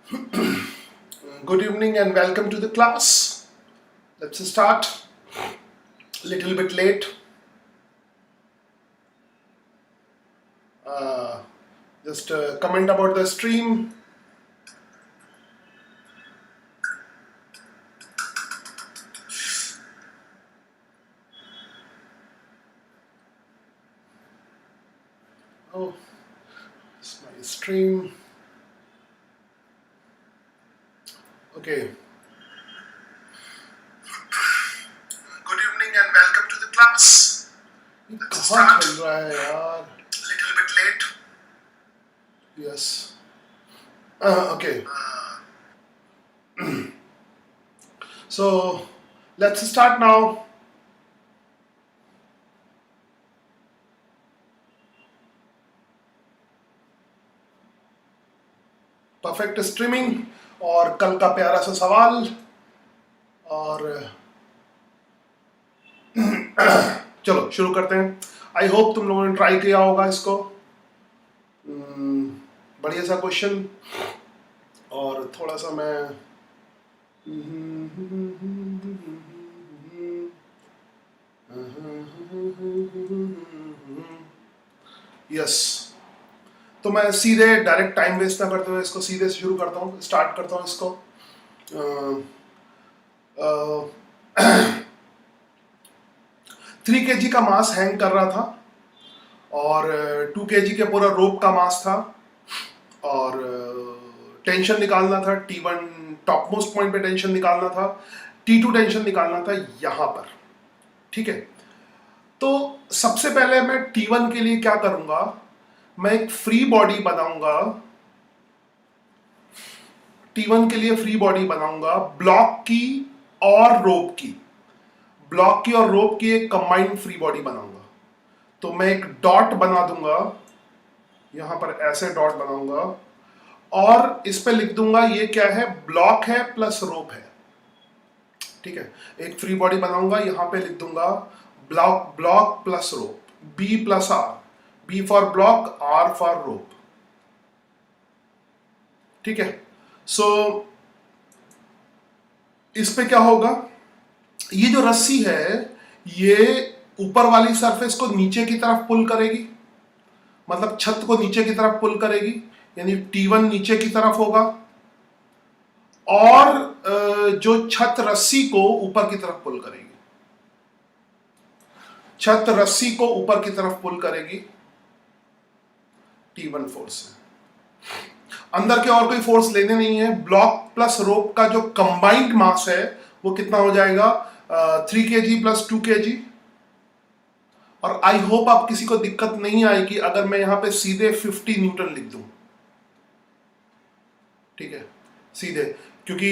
Good evening and welcome to the class. Let's start. Little bit late. Just comment about the stream. Oh, it's my stream. Okay. Good evening and welcome to the class. Let's start. Little bit late. Yes. Okay. So let's start now. Perfect streaming और कल का प्यारा सा सवाल और चलो शुरू करते हैं। आई होप तुम लोगों ने ट्राई किया होगा इसको। बढ़िया सा क्वेश्चन और थोड़ा सा मैं यस तो मैं सीधे डायरेक्ट टाइम वेस्ट ना करते हुए इसको सीधे से शुरू करता हूँ, स्टार्ट करता हूँ इसको। 3 kg का मास हैंग कर रहा था और 2 kg के पूरा रोप का मास था और टेंशन निकालना था। T1 टॉप मोस्ट पॉइंट पे टेंशन निकालना था, T2 टेंशन निकालना था यहाँ पर। ठीक है, तो सबसे पहले मैं T1 के लिए क्या करूंगा, मैं एक फ्री बॉडी बनाऊंगा। T1 के लिए फ्री बॉडी बनाऊंगा ब्लॉक की और रोप की, ब्लॉक की और रोप की एक कंबाइंड फ्री बॉडी बनाऊंगा। तो मैं एक डॉट बना दूंगा, यहां पर ऐसे डॉट बनाऊंगा और इस पे लिख दूंगा ये क्या है, ब्लॉक है प्लस रोप है। ठीक है, एक फ्री बॉडी बनाऊंगा, यहां पे लिख दूंगा block plus rope, B plus R, B for block, R for rope. ठीक है, सो इस पे क्या होगा, ये जो रस्सी है ये ऊपर वाली सरफेस को नीचे की तरफ पुल करेगी, मतलब छत को नीचे की तरफ पुल करेगी, यानी T1 नीचे की तरफ होगा और जो छत रस्सी को ऊपर की तरफ पुल करेगी, छत रस्सी को ऊपर की तरफ पुल करेगी T1 फोर्स से। अंदर के और कोई फोर्स लेने नहीं है। ब्लॉक प्लस रोप का जो कंबाइंड मास है वो कितना हो जाएगा, 3 kg प्लस 2 kg। और आई होप आप किसी को दिक्कत नहीं आएगी अगर मैं यहां पे सीधे 50 न्यूटन लिख दूं। ठीक है, सीधे, क्योंकि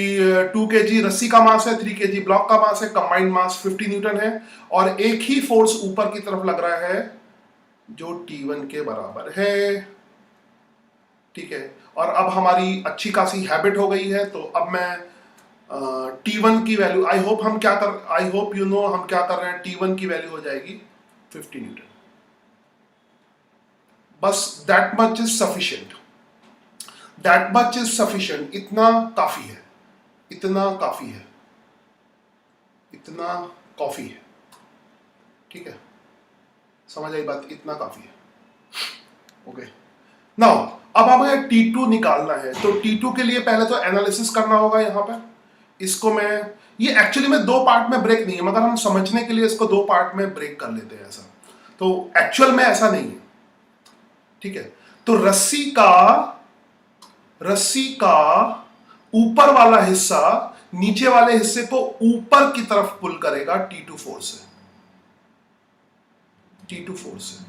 2 kg रस्सी का मास है, 3 kg ब्लॉक का मास है, कंबाइंड मास 50 न्यूटन है और एक ही फोर्स ऊपर की तरफ लग रहा है जो T1 के बराबर है। ठीक है, और अब हमारी अच्छी खासी हैबिट हो गई है, तो अब मैं T1 की वैल्यू, आई होप हम क्या कर रहे हैं, T1 की वैल्यू हो जाएगी 50 न्यूटन। बस that much is sufficient, that much is sufficient, इतना काफी है, इतना काफी है, इतना काफी है। ठीक है, समझ आई बात, इतना काफी है। ओके, नाउ अब हमें T2 निकालना है, तो T2 के लिए पहले तो एनालिसिस करना होगा। यहां पर इसको मैं, ये एक्चुअली में 2 पार्ट में ब्रेक नहीं है, मगर हम समझने के लिए इसको 2 पार्ट में ब्रेक कर लेते हैं। ऐसा तो एक्चुअल में ऐसा नहीं है। ठीक है, तो रस्सी का ऊपर वाला हिस्सा नीचे वाले हिस्से को ऊपर की तरफ पुल करेगा T2 फोर्स से, T2 फोर्स से,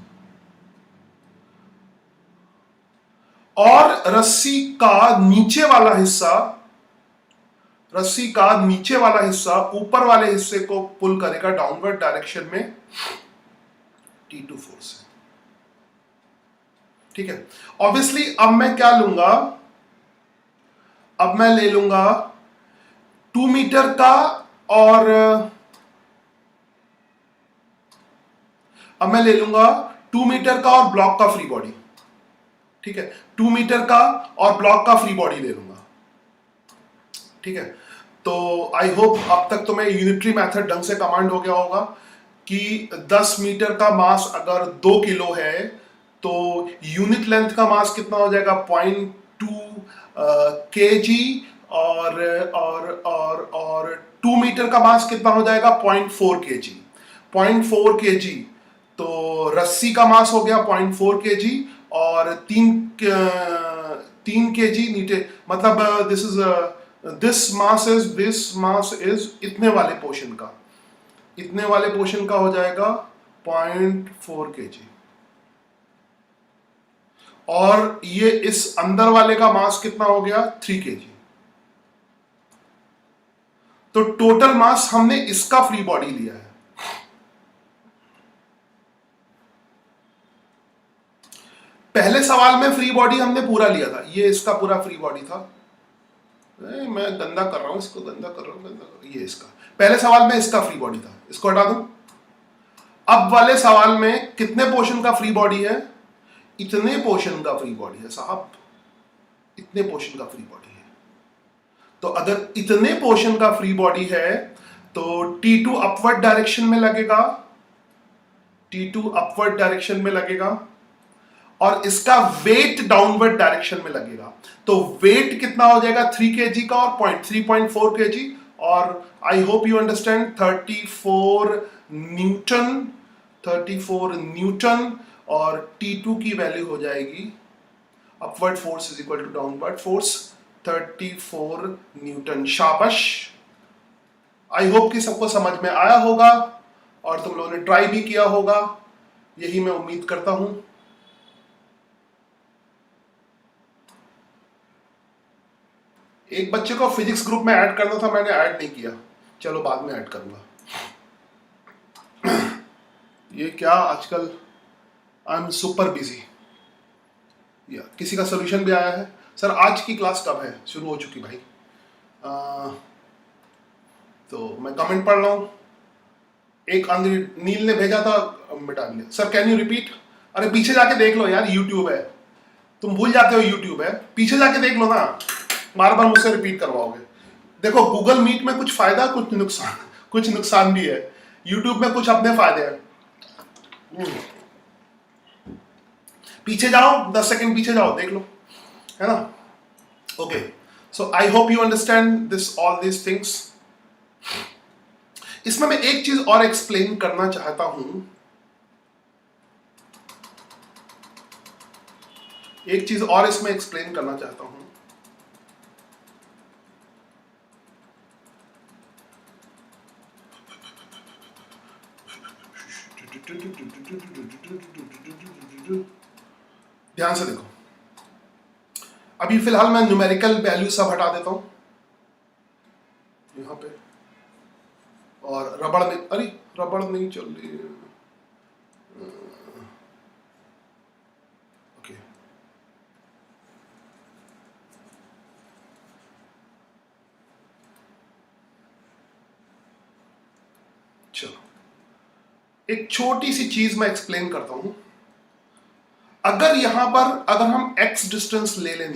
और रस्सी का नीचे वाला हिस्सा ऊपर वाले हिस्से को पुल करेगा डाउनवर्ड डायरेक्शन में T2 फोर्स से। ठीक है, ऑब्वियसली अब मैं क्या लूंगा, अब मैं ले लूंगा 2 मीटर का और अब मैं ले लूंगा 2 मीटर का और ब्लॉक का फ्री बॉडी। ठीक है, 2 मीटर का और ब्लॉक का फ्री बॉडी ले लूंगा। ठीक है, तो आई होप अब तक तुम्हें यूनिटरी मेथड ढंग से कमांड हो गया होगा कि 10 मीटर का मास अगर 2 किलो है तो यूनिट लेंथ का मास कितना हो जाएगा, 0.2 के जी, और 2 मीटर का मास कितना हो जाएगा, 0.4 के जी। 0.4 के जी, तो रस्सी का मास हो गया 0.4 के जी, और 3 के जी नीचे, मतलब दिस मास इज इतने वाले पोर्शन का, इतने वाले पोर्शन का हो जाएगा 0.4 के जी, और ये इस अंदर वाले का मास कितना हो गया, 3 के जी। तो टोटल मास हमने इसका फ्री बॉडी लिया है। पहले सवाल में फ्री बॉडी हमने पूरा लिया था, ये इसका पूरा फ्री बॉडी था। मैं गंदा कर रहा हूं इसको, गंदा कर रहा हूं, ये इसका पहले सवाल में इसका फ्री बॉडी था, इसको हटा दूं। अब वाले सवाल में कितने पोर्शन का फ्री बॉडी है, इतने पोर्शन का फ्री बॉडी है साहब, इतने पोर्शन का फ्री बॉडी है। तो अगर इतने पोर्शन का फ्री बॉडी है तो T2 अपवर्ड डायरेक्शन में लगेगा, T2 अपवर्ड डायरेक्शन में लगेगा, और इसका वेट डाउनवर्ड डायरेक्शन में लगेगा। तो वेट कितना हो जाएगा, 3 kg का और 3.4 kg, और I hope you understand 34 newton, और T2 की वैल्यू हो जाएगी, upward force is equal to downward force, 34 newton. शाबाश, आई होप कि सबको समझ में आया होगा और तुम लोगों ने ट्राई भी किया होगा, यही मैं उम्मीद करता हूं। एक बच्चे को फिजिक्स ग्रुप में ऐड करना था, मैंने ऐड नहीं किया, चलो बाद में ऐड करूंगा। ये क्या आजकल आई एम सुपर बिजी। या किसी का सोल्यूशन भी आया है, सर आज की क्लास कब है, शुरू हो चुकी भाई। तो मैं कमेंट पढ़ रहा हूँ, एक नील ने भेजा था, मिटा दिया। सर कैन यू रिपीट, अरे पीछे जाके देख लो यार, यूट्यूब है, तुम भूल जाते हो यूट्यूब है, पीछे जाके देख लो ना, बार बार मुझसे रिपीट करवाओगे। देखो गूगल मीट में कुछ फायदा कुछ नुकसान भी है, यूट्यूब में कुछ अपने फायदे हैं। पीछे जाओ, 10 सेकंड पीछे जाओ, देख लो, है ना। Okay, so I hope you understand this all this things. इसमें मैं एक चीज और एक्सप्लेन करना चाहता हूं, एक चीज और इसमें एक्सप्लेन करना चाहता हूं। ध्यान से देखो, अभी फिलहाल मैं न्यूमेरिकल वैल्यू सब हटा देता हूं यहां पे, और रबड़ में, अरे रबड़ नहीं चल रही है, ओके। चलो एक छोटी सी चीज मैं एक्सप्लेन करता हूं। अगर यहां पर अगर हम x डिस्टेंस ले लें,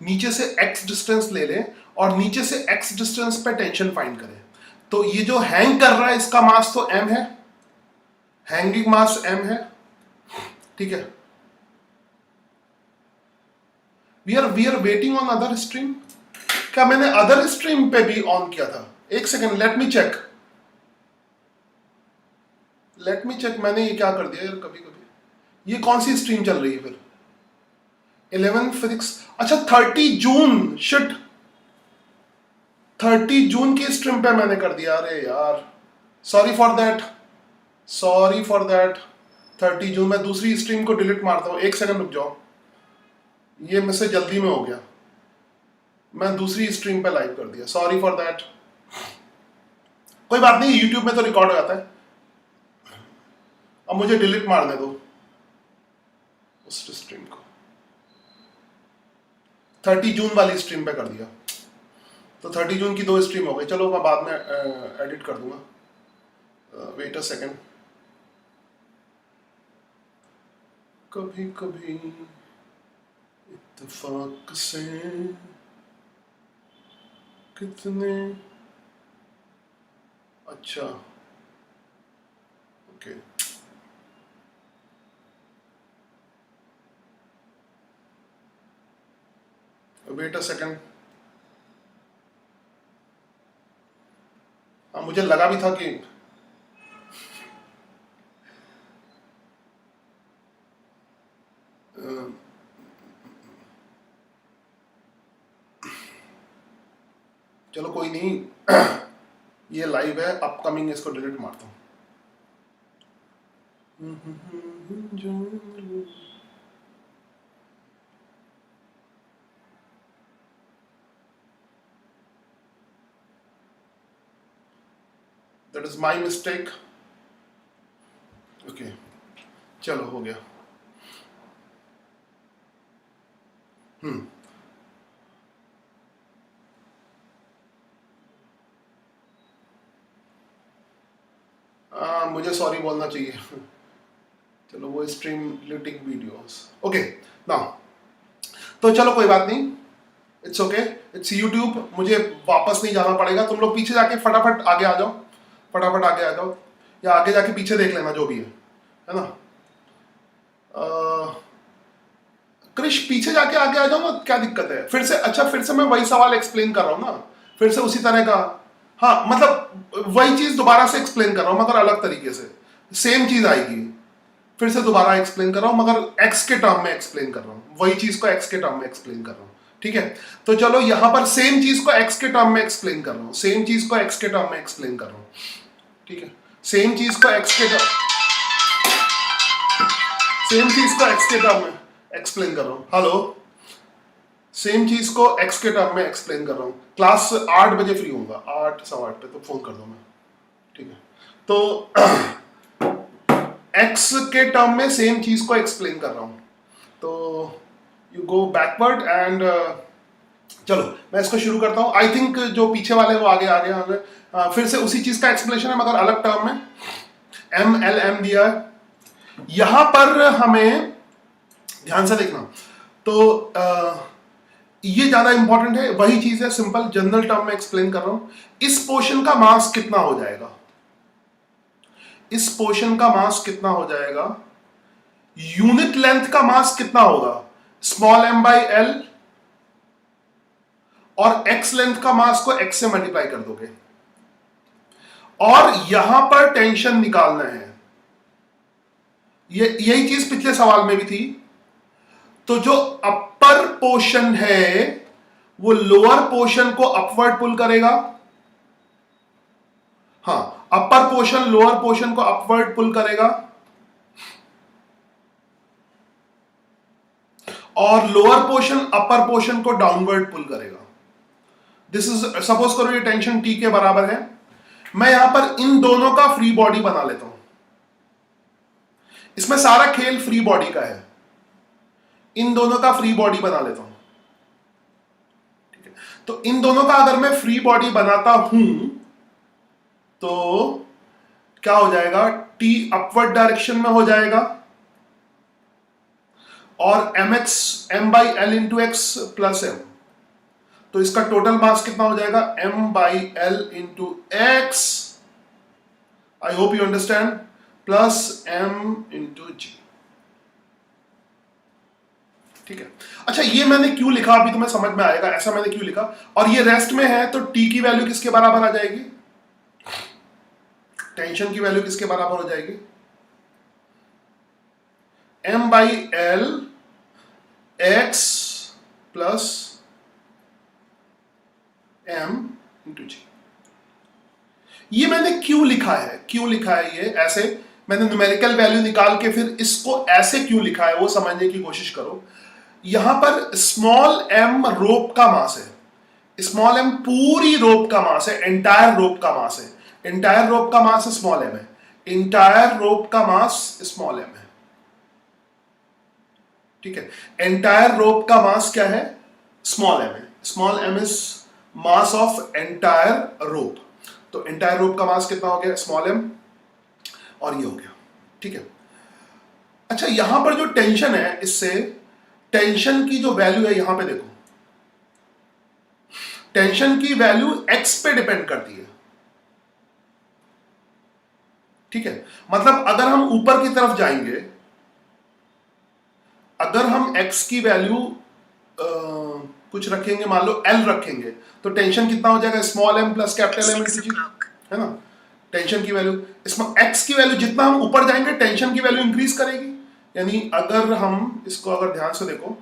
नीचे से x डिस्टेंस ले लें और नीचे से x डिस्टेंस पे टेंशन फाइंड करें, तो ये जो हैंग कर रहा है इसका मास तो m है, हैंगिंग मास m है, ठीक है। We are waiting on other stream. क्या मैंने अदर स्ट्रीम पे भी ऑन किया था? एक सेकेंड, लेट मी चेक, मैंने ये क्या कर दिया यार, कभी कभी ये कौन सी स्ट्रीम चल रही है फिर, 11 फिजिक्स, अच्छा 30 जून, शिट 30 जून की स्ट्रीम पे मैंने कर दिया, अरे यार सॉरी फॉर दैट। 30 जून, मैं दूसरी स्ट्रीम को डिलीट मारता हूँ, एक सेकंड रुक जाओ, ये मुझसे जल्दी में हो गया, मैं दूसरी स्ट्रीम पे लाइव कर दिया, सॉरी फॉर दैट। कोई बात नहीं, यूट्यूब में तो रिकॉर्ड हो जाता है, अब मुझे डिलीट मारने दो उस स्ट्रीम को, 30 जून वाली स्ट्रीम पे कर दिया, तो 30 जून की 2 स्ट्रीम हो गई। चलो मैं बाद में एडिट कर दूंगा, वेट अ सेकेंड। कभी कभी इत्तेफाक से कितने, अच्छा ओके, वेट अ सेकंड। हाँ मुझे लगा भी था कि अ, चलो कोई नहीं, ये लाइव है, अपकमिंग, इसको डिलीट मारता हूँ। That is my mistake. Okay चलो हो गया। हम्म मुझे सॉरी बोलना चाहिए। चलो वो स्ट्रीम लिटिंग वीडियोस, ओके ना, तो चलो कोई बात नहीं, इट्स ओके, इट्स यूट्यूब, मुझे वापस नहीं जाना पड़ेगा। तुम लोग पीछे जाके फटाफट आगे आ जाओ, फटाफट आगे आ जाओ, या आगे जाके पीछे देख लेना जो भी है ना। क्रिश पीछे जाके आगे आ जाओ ना, क्या दिक्कत है फिर से? अच्छा फिर से मैं वही सवाल एक्सप्लेन कर रहा हूँ ना, फिर से उसी तरह का। हाँ मतलब वही चीज दोबारा से एक्सप्लेन कर रहा हूँ मगर अलग तरीके से, सेम चीज आएगी। फिर से दोबारा एक्सप्लेन कर रहा हूँ मगर एक्स के टर्म में एक्सप्लेन कर रहा हूँ, वही चीज को एक्स के टर्म में एक्सप्लेन कर रहा हूँ। ठीक है, तो चलो यहां पर सेम चीज को एक्स के टर्म में एक्सप्लेन कर रहा हूँ, सेम चीज को एक्स के टर्म में एक्सप्लेन कर रहा हूँ। ठीक है, सेम चीज को एक्स के टर्म, सेम चीज को एक्स के टर्म में एक्सप्लेन कर रहा हूँ। हेलो, सेम चीज को एक्स के टर्म में एक्सप्लेन कर रहा हूँ। क्लास 8 बजे फ्री होऊंगा, 8 सवा 8 पे, तो फोन कर दो मैं। ठीक है, तो एक्स के टर्म में सेम चीज को एक्सप्लेन कर रहा हूँ, तो यू गो बैकवर्ड एंड चलो मैं इसको शुरू करता हूँ। आई थिंक जो पीछे वाले वो आगे आ गए, फिर से उसी चीज का एक्सप्लेनेशन है मगर अलग टर्म में। एम एल एम दिया है यहां पर, हमें ध्यान से देखना, तो ये ज्यादा इंपॉर्टेंट है, वही चीज है, सिंपल जनरल टर्म में एक्सप्लेन कर रहा हूं। इस पोर्शन का मास कितना हो जाएगा, इस पोर्शन का मास कितना हो जाएगा, यूनिट लेंथ का मास कितना होगा, स्मॉल एम बाई एल, और एक्स लेंथ का मास को एक्स से मल्टीप्लाई कर दोगे, और यहां पर टेंशन निकालना है। ये यही चीज पिछले सवाल में भी थी। तो जो अपर पोर्शन है वो लोअर पोर्शन को अपवर्ड पुल करेगा, हाँ अपर पोर्शन लोअर पोर्शन को अपवर्ड पुल करेगा, और लोअर पोर्शन अपर पोर्शन को डाउनवर्ड पुल करेगा। दिस इज, सपोज करो ये टेंशन टी के बराबर है, मैं यहां पर इन दोनों का फ्री बॉडी बना लेता हूं। इसमें सारा खेल फ्री बॉडी का है, इन दोनों का फ्री बॉडी बना लेता हूं। ठीक है, तो इन दोनों का अगर मैं फ्री बॉडी बनाता हूं तो क्या हो जाएगा, टी अपवर्ड डायरेक्शन में हो जाएगा, और M X M by L into X plus M, तो इसका टोटल मास कितना हो जाएगा, M by L into X, I hope you understand, plus M into G. ठीक है, अच्छा ये मैंने क्यों लिखा अभी तुम्हें समझ में आएगा, ऐसा मैंने क्यों लिखा, और ये रेस्ट में है तो टी की वैल्यू किसके बराबर आ जाएगी, टेंशन की वैल्यू किसके बराबर हो जाएगी, M by L X plus M into G. ये मैंने क्यों लिखा है, क्यों लिखा है ये ऐसे, मैंने न्यूमेरिकल वैल्यू निकाल के फिर इसको ऐसे क्यों लिखा है वो समझने की कोशिश करो। यहां पर स्मॉल एम रोप का मास है, स्मॉल एम पूरी रोप का मास है, एंटायर रोप का मास है, एंटायर रोप का मास स्मॉल एम है, एंटायर रोप का मास स्मॉल एम है। ठीक है, एंटायर रोप का मास क्या है, स्मॉल एम है, small M is mass of entire rope, तो एंटायर रोप का मास कितना हो गया, स्मॉल एम, और ये हो गया। ठीक है, अच्छा यहां पर जो टेंशन है, इससे टेंशन की जो वैल्यू है यहां पे देखो, टेंशन की वैल्यू x पे डिपेंड करती है, ठीक है। मतलब अगर हम ऊपर की तरफ जाएंगे, अगर हम x की वैल्यू कुछ रखेंगे, मान लो L रखेंगे, तो टेंशन कितना हो जाएगा, small m plus capital M into G, है ना। टेंशन की वैल्यू, इसमें x की वैल्यू जितना हम ऊपर जाएंगे टेंशन की वैल्यू इंक्रीज करेगी। यानी अगर हम इसको अगर ध्यान से देखो,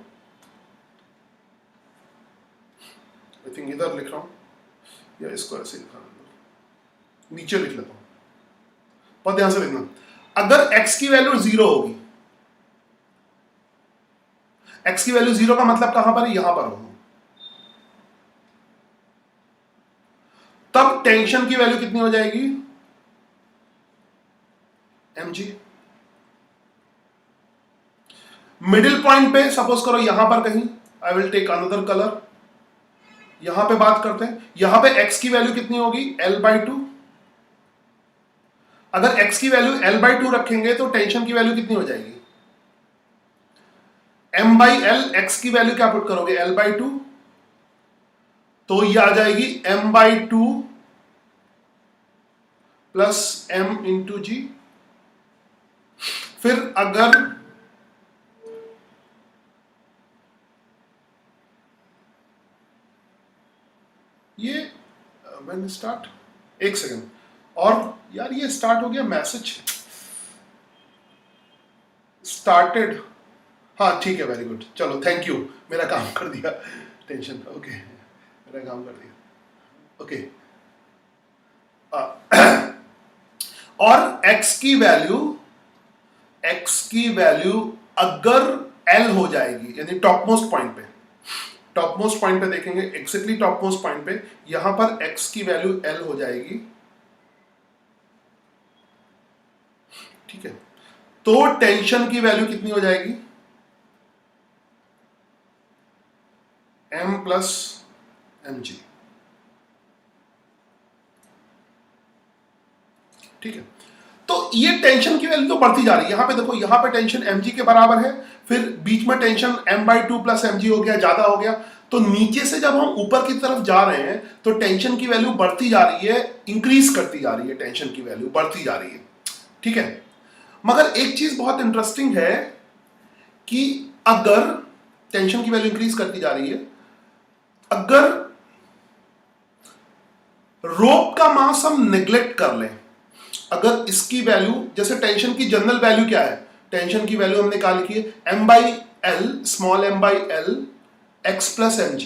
आई थिंक इधर लिख रहा हूं या इसको ऐसे लिखा, नीचे लिख लेता हूं, बहुत ध्यान से देखना। अगर x की वैल्यू 0 होगी, x की वैल्यू 0 का मतलब कहां पर है, यहां पर होगी, तब टेंशन की वैल्यू कितनी हो जाएगी, mg। मिडिल पॉइंट पे सपोज करो यहां पर कहीं, I will take another colour, यहां पे बात करते हैं, यहां पे x की वैल्यू कितनी होगी, L/2। अगर x की वैल्यू L/2 रखेंगे तो टेंशन की वैल्यू कितनी हो जाएगी, M/L। x की वैल्यू क्या पुट करोगे, L/2, तो ये आ जाएगी M/2 प्लस M इंटू जी। फिर अगर ये व्हेन स्टार्ट, एक सेकेंड, और यार ये स्टार्ट हो गया मैसेज, स्टार्टेड, हाँ ठीक है, वेरी गुड, चलो थैंक यू, मेरा काम कर दिया, टेंशन, ओके मेरा काम कर दिया, ओके। और x की वैल्यू अगर L हो जाएगी, यानी टॉपमोस्ट पॉइंट पे देखेंगे, एक्जैक्टली टॉपमोस्ट पॉइंट पे यहां पर x की वैल्यू L हो जाएगी, ठीक है। तो टेंशन की वैल्यू कितनी हो जाएगी, M प्लस mg, ठीक है। तो ये टेंशन की वैल्यू तो बढ़ती जा रही है, यहां पे देखो, यहां पे टेंशन mg के बराबर है, फिर बीच में टेंशन M/2 प्लस mg हो गया, ज्यादा हो गया, तो नीचे से जब हम ऊपर की तरफ जा रहे हैं तो टेंशन की वैल्यू बढ़ती जा रही है, इंक्रीज करती जा रही है, टेंशन की वैल्यू बढ़ती जा रही है, ठीक है। मगर एक चीज बहुत इंटरेस्टिंग है कि अगर टेंशन की वैल्यू इंक्रीज करती जा रही है, अगर रोप का मास हम नेग्लेक्ट कर लें, अगर इसकी वैल्यू, जैसे टेंशन की जनरल वैल्यू क्या है, टेंशन की वैल्यू हमने कहा लिखी है M/L, small M/L x plus mg,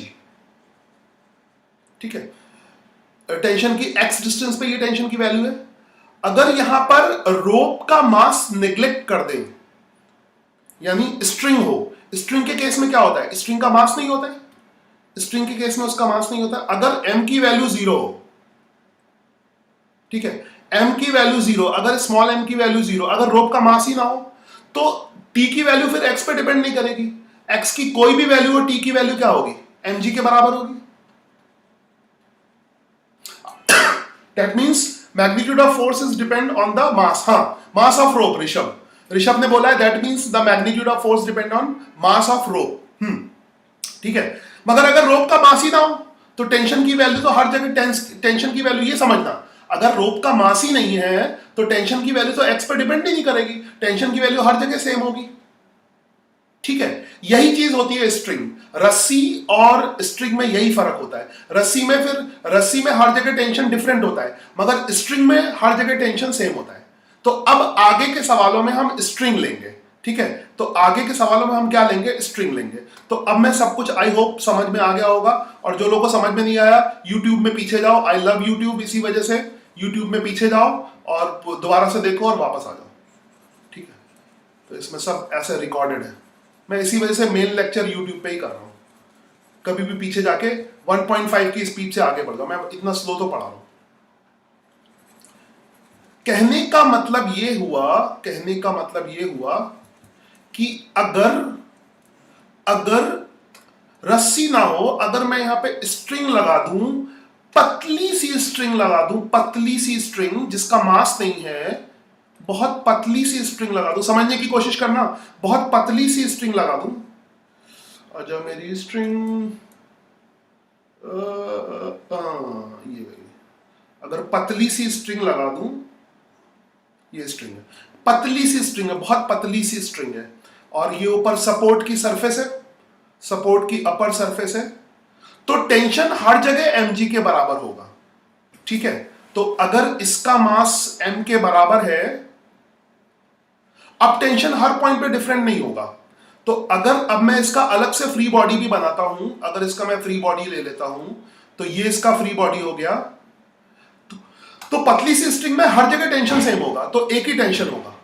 ठीक है। टेंशन की x डिस्टेंस पे ये टेंशन की वैल्यू है। अगर यहां पर रोप का मास नेग्लेक्ट कर दें, यानी स्ट्रिंग हो, स्ट्रिंग के केस में क्या होता है, स्ट्रिंग का मास नहीं होता है, स्ट्रिंग के केस में उसका मास नहीं होता। अगर m की वैल्यू 0 हो, ठीक है, m की वैल्यू 0, अगर स्मॉल m की वैल्यू 0, अगर रोप का मास ही ना हो, तो t की वैल्यू फिर x पे डिपेंड नहीं करेगी, x की कोई भी वैल्यू हो, t की वैल्यू क्या होगी, mg के बराबर होगी। That means magnitude of force is depend on the mass, हाँ, मास ऑफ रोप, ऋषभ ने बोला है, that means the magnitude of force depend on mass of rope, ठीक है। मगर अगर रोप का मास ही ना हो तो टेंशन की वैल्यू तो हर जगह, टेंशन की वैल्यू, ये समझना, अगर रोप का मास ही नहीं है तो टेंशन की वैल्यू तो एक्स पर डिपेंड ही नहीं करेगी, टेंशन की वैल्यू हर जगह सेम होगी, ठीक है। यही चीज होती है स्ट्रिंग, रस्सी और स्ट्रिंग में यही फर्क होता है। रस्सी में हर जगह टेंशन डिफरेंट होता है, मगर स्ट्रिंग में हर जगह टेंशन सेम होता है। तो अब आगे के सवालों में हम स्ट्रिंग लेंगे, ठीक है। तो आगे के सवालों में हम क्या लेंगे, स्ट्रिंग लेंगे। तो अब मैं सब कुछ आई होप समझ में आ गया होगा, और जो लोगों को समझ में नहीं आया यूट्यूब में पीछे जाओ, आई लव यूट्यूब, इसी वजह से यूट्यूब में पीछे जाओ और दोबारा से देखो और वापस आ जाओ, ठीक है। तो इसमें सब ऐसे रिकॉर्डेड है, मैं इसी वजह से मेन लेक्चर यूट्यूब पे ही कर रहा हूँ, कभी भी पीछे जाके 1.5 की स्पीड से आगे बढ़ जाओ, मैं इतना स्लो तो पढ़ा रहा हूँ। कहने का मतलब ये हुआ कि अगर रस्सी ना हो, अगर मैं यहां पे स्ट्रिंग लगा दूं, पतली सी स्ट्रिंग जिसका मास नहीं है, बहुत पतली सी स्ट्रिंग लगा दूं, समझने की कोशिश करना, बहुत पतली सी स्ट्रिंग लगा दूं, अच्छा मेरी स्ट्रिंग ये गई। अगर पतली सी स्ट्रिंग लगा दूं, ये स्ट्रिंग है, पतली सी स्ट्रिंग है, बहुत पतली सी स्ट्रिंग है, और ये ऊपर सपोर्ट की सरफेस है, सपोर्ट की अपर सरफेस है, तो टेंशन हर जगह mg के बराबर होगा। ठीक है, तो अगर इसका मास m के बराबर है, अब टेंशन हर पॉइंट पे डिफरेंट नहीं होगा। तो अगर अब मैं इसका अलग से फ्री बॉडी भी बनाता हूं, अगर इसका मैं फ्री बॉडी ले लेता हूं, तो ये इसका फ्री बॉडी हो गया, तो पतली सी स्ट्रिंग में हर जगह टेंशन सेम होगा, तो एक ही टेंशन होगा।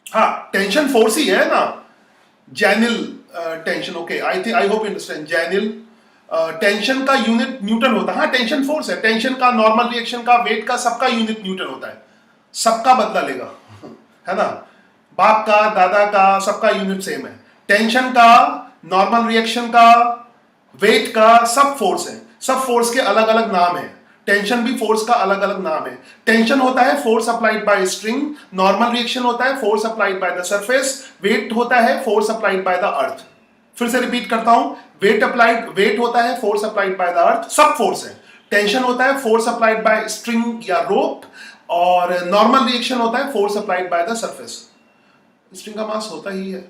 हाँ, टेंशन फोर्स ही है ना, Jainil tension. Okay, I hope understand. Jainil tension का यूनिट न्यूटन होता है। हाँ, टेंशन फोर्स है, टेंशन का, नॉर्मल रिएक्शन का, वेट का, सबका यूनिट न्यूटन होता है, सबका बदला लेगा, है ना, बाप का, दादा का, सबका यूनिट सेम है। टेंशन का, नॉर्मल रिएक्शन का, वेट का, सब फोर्स है, सब फोर्स के अलग अलग नाम है। टेंशन भी फोर्स का अलग अलग नाम है। टेंशन होता है force applied by string, normal reaction होता है force applied by the surface, weight होता है force applied by the earth. फिर से रिपीट करता हूं, वेट होता है force applied by the earth, सब फोर्स है। टेंशन होता है फोर्स अप्लाइड बाय स्ट्रिंग या रोप, और नॉर्मल रिएक्शन होता है force applied by the surface. String का मास होता ही है।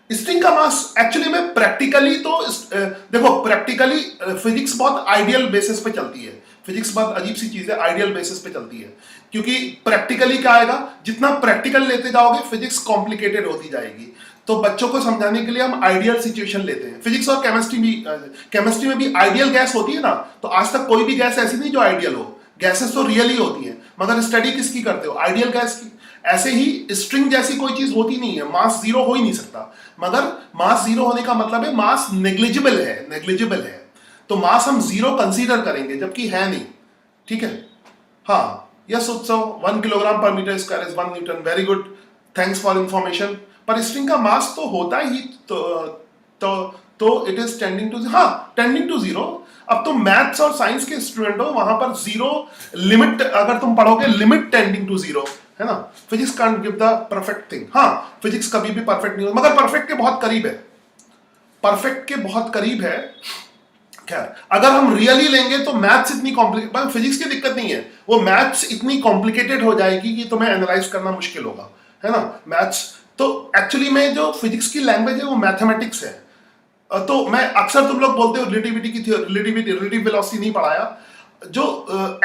स्ट्रिंग का मास एक्चुअली में प्रैक्टिकली तो देखो, प्रैक्टिकली फिजिक्स बहुत आइडियल बेसिस पे चलती है। फिजिक्स बहुत अजीब सी चीज है, आइडियल बेसिस पे चलती है, क्योंकि प्रैक्टिकली क्या आएगा, जितना प्रैक्टिकल लेते जाओगे फिजिक्स कॉम्प्लिकेटेड होती जाएगी। तो बच्चों को समझाने के लिए हम आइडियल सिचुएशन लेते हैं। फिजिक्स और केमिस्ट्री में भी आइडियल गैस होती है ना, तो आज तक कोई भी गैस ऐसी नहीं जो आइडियल हो। गैसेस तो रियल ही होती हैं, मगर स्टडी किसकी करते हो, आइडियल गैस की। ऐसे ही स्ट्रिंग जैसी कोई चीज होती नहीं है, मास जीरो हो ही नहीं सकता। मगर मास जीरो होने का मतलब है मास नेग्लिजिबल है, नेग्लिजिबल है, तो मास हम जीरो कंसीडर करेंगे, जबकि है नहीं। ठीक है, हाँ, यस उत्सव, 1 kilogram per metre square is 1 newton. Very good, thanks for information. पर स्ट्रिंग का मास तो होता ही तो इट इज टेंडिंग टू, हाँ, टेंडिंग टू जीरो। अब तुम मैथ्स और साइंस के स्टूडेंट हो, वहां पर जीरो लिमिट अगर तुम पढ़ोगे, लिमिट टेंडिंग टू जीरो, है ना। Physics can't give the perfect thing. हाँ, फिजिक्स कभी भी परफेक्ट नहीं होता, मगर परफेक्ट के बहुत करीब है, परफेक्ट के बहुत करीब है। खैर, अगर हम रियली लेंगे तो मैथ्स इतनी कॉम्प्लिकेटेड, फिजिक्स की दिक्कत नहीं है, वो मैथ्स इतनी कॉम्प्लिकेटेड हो जाएगी कि तुम्हें एनालाइज करना मुश्किल होगा, है ना। मैथ्स तो एक्चुअली में जो फिजिक्स की लैंग्वेज है वो मैथमेटिक्स है। तो मैं अक्सर, तुम लोग बोलते हो रिलेटिविटी की थ्योरी, रिलेटिव वेलोसिटी नहीं पढ़ाया। जो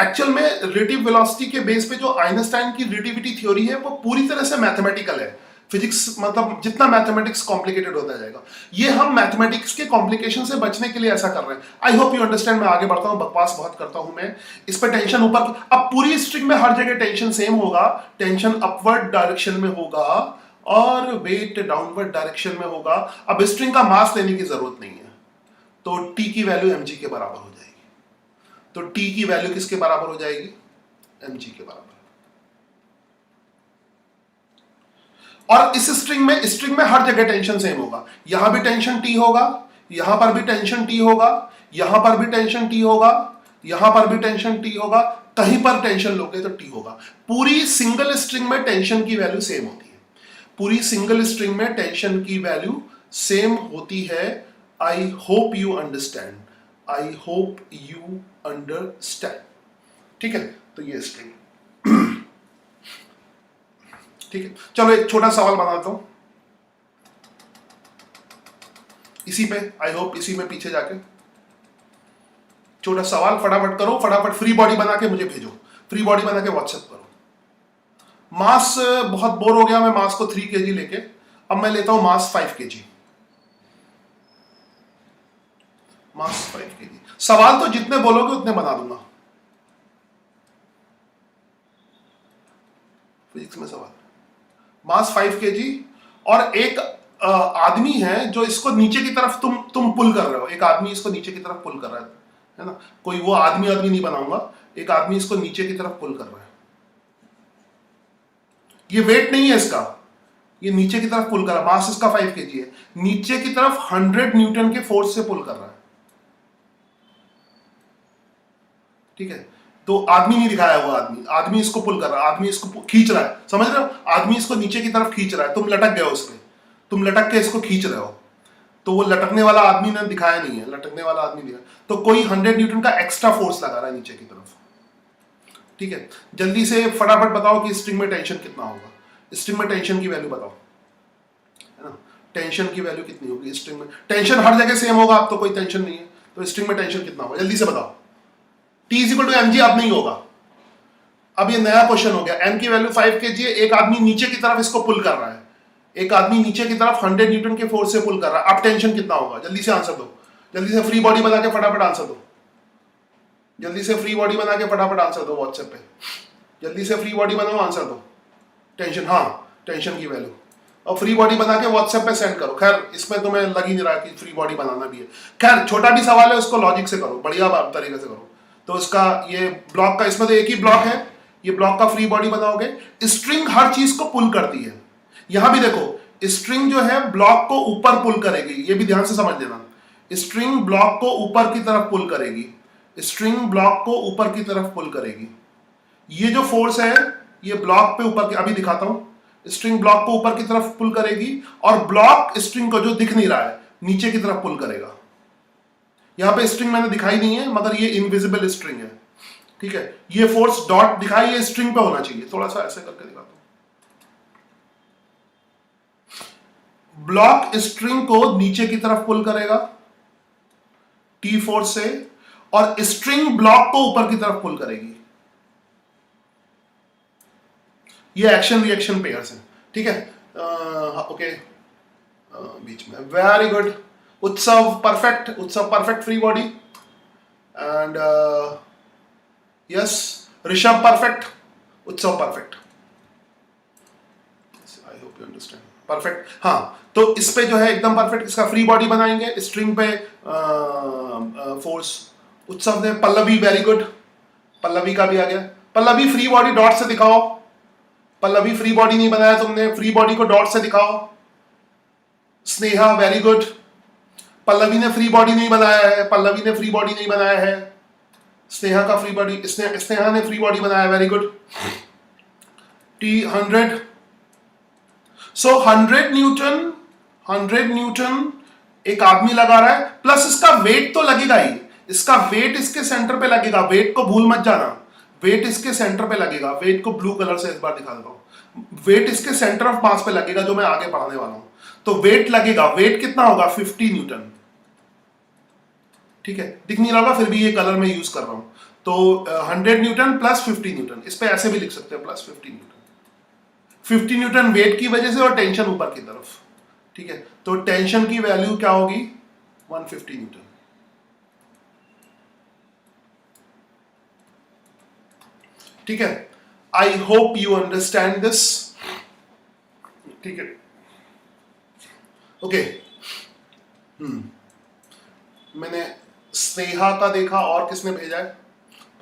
एक्चुअल में रिलेटिव वेलोसिटी के बेस पे जो आइंस्टाइन की रिलेटिविटी थ्योरी है वो पूरी तरह से मैथमेटिकल है। फिजिक्स मतलब जितना मैथमेटिक्स कॉम्प्लिकेटेड होता जाएगा, ये हम मैथमेटिक्स के कॉम्प्लिकेशन से बचने के लिए ऐसा कर रहे हैं। आई होप यू अंडरस्टैंड। मैं आगे बढ़ता हूं, बकवास बहुत करता हूं मैं, इस पर टेंशन ऊपर। अब पूरी स्ट्रिंग में हर जगह टेंशन सेम होगा, टेंशन अपवर्ड डायरेक्शन में होगा और वेट डाउनवर्ड डायरेक्शन में होगा। अब स्ट्रिंग का मास लेने की जरूरत नहीं है, तो टी की वैल्यू mg के बराबर हो जाएगी। तो टी की वैल्यू किसके बराबर हो जाएगी, mg के बराबर। और इस स्ट्रिंग में हर जगह टेंशन सेम होगा। यहां भी टेंशन टी होगा, यहां पर भी टेंशन टी होगा, यहां पर भी टेंशन टी होगा, यहां पर भी टेंशन टी होगा, कहीं पर टेंशन लोगे तो टी होगा। पूरी सिंगल स्ट्रिंग में टेंशन की वैल्यू सेम होती है, पूरी सिंगल स्ट्रिंग में टेंशन की वैल्यू सेम होती है। आई hope you understand, I hope you understand. ठीक है, तो ये स्ट्रिंग ठीक है। चलो एक छोटा सवाल बनाता हूं इसी पे, आई होप इसी में पीछे जाके छोटा सवाल फटाफट करो, फटाफट फ्री बॉडी बना के मुझे भेजो, फ्री बॉडी बना के व्हाट्सएप करो। मास बहुत बोर हो गया मैं मास को 3 kg लेके, अब मैं लेता हूं मास 5 kg। मास 5 kg। सवाल तो जितने बोलोगे उतने बना दूंगा। फिजिक्स में सवाल, मास 5 kg, और एक आदमी है जो इसको नीचे की तरफ तुम पुल कर रहे हो। एक आदमी इसको नीचे की तरफ पुल कर रहा है ना। कोई वो आदमी नहीं बनाऊंगा, एक आदमी इसको नीचे की तरफ पुल कर रहा है। ये वेट नहीं है इसका, ये नीचे की तरफ पुल कर रहा है। मास इसका 5 kg है, नीचे की तरफ 100 न्यूटन के फोर्स से पुल कर रहा है। ठीक है, तो आदमी नहीं दिखाया हुआ, आदमी इसको पुल कर रहा है, आदमी इसको खींच रहा है, समझ रहे हो। आदमी इसको नीचे की तरफ खींच रहा है, तुम लटक गए उस पे, तुम लटक के इसको खींच रहे हो। तो वो लटकने वाला आदमी ने दिखाया नहीं है, लटकने वाला आदमी दिया, तो कोई 100 न्यूटन का एक्स्ट्रा फोर्स लगा रहा है नीचे की तरफ। ठीक है, जल्दी से फटाफट बताओ कि स्ट्रिंग में टेंशन कितना होगा, स्ट्रिंग में टेंशन की वैल्यू बताओ, है ना, टेंशन की वैल्यू कितनी होगी स्ट्रिंग में? टेंशन हर जगह सेम होगा, अब तो कोई टेंशन नहीं है, तो स्ट्रिंग में टेंशन कितना होगा, जल्दी से बताओ। T इक्वल टू mg अब नहीं होगा, अब ये नया क्वेश्चन हो गया। m की वैल्यू 5 kg है, एक आदमी नीचे की तरफ इसको पुल कर रहा है, एक आदमी नीचे की तरफ 100 न्यूटन के फोर्स से पुल कर रहा है, अब टेंशन कितना होगा? जल्दी से आंसर दो, जल्दी से फ्री बॉडी बना के फटाफट आंसर दो, जल्दी से फ्री बॉडी बना के फटाफट आंसर दो व्हाट्सएप पे, जल्दी से फ्री बॉडी बनाओ, आंसर दो। टेंशन, हाँ टेंशन की वैल्यू, और फ्री बॉडी बना के व्हाट्सएप पे सेंड करो। खैर इसमें तुम्हें लग ही नहीं रहा कि फ्री बॉडी बनाना भी है, खैर छोटा भी सवाल है, उसको लॉजिक से करो, बढ़िया तरीके से करो। तो इसका ये ब्लॉक का, इसमें तो एक ही ब्लॉक है, ये ब्लॉक का फ्री बॉडी बनाओगे। स्ट्रिंग हर चीज को पुल करती है, यहां भी देखो स्ट्रिंग जो है ब्लॉक को ऊपर पुल करेगी, ये भी ध्यान से समझ लेना, स्ट्रिंग ब्लॉक को ऊपर की तरफ पुल करेगी, स्ट्रिंग ब्लॉक को ऊपर की तरफ पुल करेगी। ये जो फोर्स है ये ब्लॉक पे ऊपर की, अभी दिखाता हूं, स्ट्रिंग ब्लॉक को ऊपर की तरफ पुल करेगी और ब्लॉक स्ट्रिंग को जो दिख नहीं रहा है नीचे की तरफ पुल करेगा। यहां पे स्ट्रिंग मैंने दिखाई नहीं है मगर ये इनविजिबल स्ट्रिंग है, ठीक है, ये फोर्स डॉट दिखाई, ये स्ट्रिंग पे होना चाहिए, थोड़ा सा ऐसे करके दिखाता हूं। ब्लॉक स्ट्रिंग को नीचे की तरफ पुल करेगा टी फोर्स से, और स्ट्रिंग ब्लॉक को ऊपर की तरफ पुल करेगी। ये एक्शन रिएक्शन पेयर्स है, ठीक है, ओके, बीच में, very good Utsav, perfect, Utsav perfect free body, and yes Rishabh perfect, Utsav perfect, I hope you understand, perfect. हाँ तो इस पे जो है एकदम परफेक्ट, इसका फ्री बॉडी बनाएंगे, स्ट्रिंग पे फोर्स, उत्सव ने, पल्लवी वेरी गुड, पल्लवी का भी आ गया। पल्लवी फ्री बॉडी डॉट से दिखाओ, पल्लवी फ्री बॉडी नहीं बनाया तुमने, फ्री बॉडी को डॉट से दिखाओ। स्नेहा वेरी गुड, पल्लवी ने फ्री बॉडी नहीं बनाया है, पल्लवी ने फ्री बॉडी नहीं बनाया है, स्नेहा का फ्री बॉडी, स्नेहा ने फ्री बॉडी बनाया, वेरी गुड। टी 100, सो 100 न्यूटन, 100 न्यूटन एक आदमी लगा रहा है, प्लस इसका वेट तो लगेगा ही, इसका वेट इसके सेंटर पे लगेगा, वेट को भूल मत जाना, वेट इसके सेंटर पे लगेगा, वेट को ब्लू कलर से एक बार दिखा देता हूं, वेट इसके सेंटर ऑफ मास पे लगेगा जो मैं आगे पढ़ाने वाला हूं, तो वेट लगेगा, वेट कितना होगा 50 न्यूटन, ठीक है, दिख नहीं रहा होगा फिर भी ये कलर में यूज कर रहा हूं, तो 100 न्यूटन प्लस 50 न्यूटन, इस पे ऐसे भी लिख सकते हैं प्लस 50 न्यूटन, 50 न्यूटन वेट की वजह से और टेंशन ऊपर की तरफ, ठीक है, तो टेंशन की वैल्यू क्या होगी 150 न्यूटन, ठीक है, आई होप यू अंडरस्टैंड दिस, ठीक है, ओके। मैंने स्नेहा का देखा, और किसने भेजा है,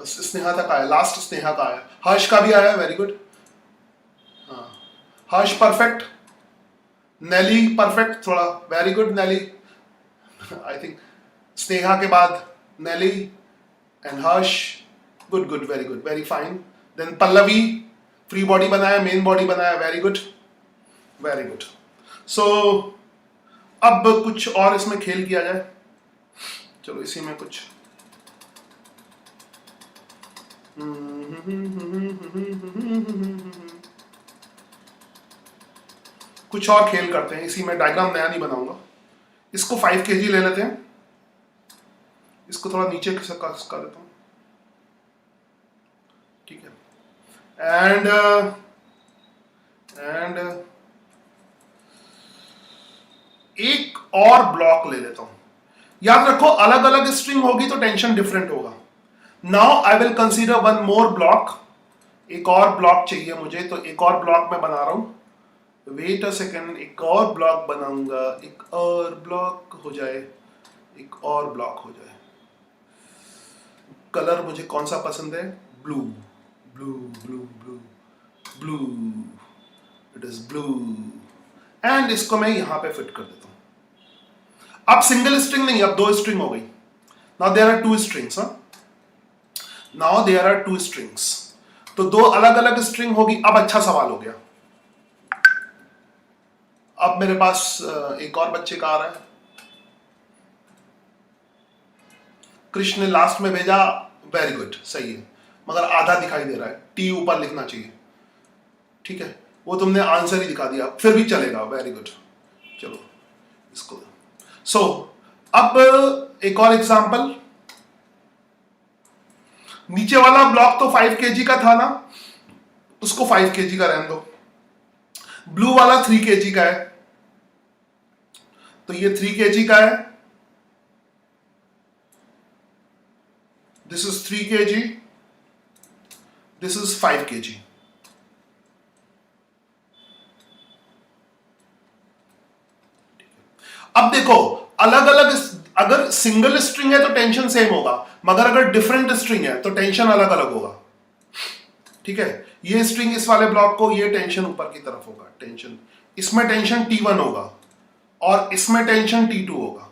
बस स्नेहा तक आया, लास्ट स्नेहा का आया, हर्ष का भी आया, वेरी गुड, हाँ हर्ष परफेक्ट, नेली परफेक्ट, थोड़ा very good Nelly, I think Sneha के बाद Nelly and Harsh, good good, very good, very fine, then Pallavi free body बनाया, मेन बॉडी बनाया, very good, very good. So अब कुछ और इसमें खेल किया जाए, चलो इसी में कुछ और खेल करते हैं, इसी में डायग्राम नया नहीं बनाऊंगा, इसको 5 kg ले लेते हैं, इसको थोड़ा नीचे कर देता हूं, ठीक है, एंड एक और ब्लॉक ले लेता हूं, याद रखो अलग अलग स्ट्रिंग होगी तो टेंशन डिफरेंट होगा। Now I will consider one more block, एक और ब्लॉक चाहिए मुझे, तो एक और ब्लॉक मैं बना रहा हूं, वेट अ सेकेंड, एक और ब्लॉक बनाऊंगा, एक और ब्लॉक हो जाए, एक और ब्लॉक हो जाए, कलर मुझे कौन सा पसंद है, blue blue blue blue blue, it is blue, and इसको मैं यहां पे फिट कर देता हूं। अब सिंगल स्ट्रिंग नहीं, अब 2 स्ट्रिंग हो गई, now there are 2 strings, now there are 2 strings, तो 2 अलग अलग स्ट्रिंग होगी। अब अच्छा सवाल हो गया, अब मेरे पास एक और बच्चे का आ रहा है, कृष्ण ने लास्ट में भेजा, वेरी गुड, सही है, मगर आधा दिखाई दे रहा है, टी ऊपर लिखना चाहिए, ठीक है, वो तुमने आंसर ही दिखा दिया, फिर भी चलेगा, वेरी गुड। चलो इसको अब एक और एग्जांपल, नीचे वाला ब्लॉक तो 5 kg का था ना, उसको 5 kg का रहने दो, ब्लू वाला 3 kg का है, तो ये 3 kg का है, this is 3 kg, this is 5 kg। अब देखो अलग अलग, अगर सिंगल स्ट्रिंग है तो टेंशन सेम होगा, मगर अगर डिफरेंट स्ट्रिंग है तो टेंशन अलग अलग होगा, ठीक है। ये स्ट्रिंग इस वाले ब्लॉक को, ये टेंशन ऊपर की तरफ होगा, टेंशन इसमें टेंशन T1 होगा और इसमें टेंशन T2 होगा,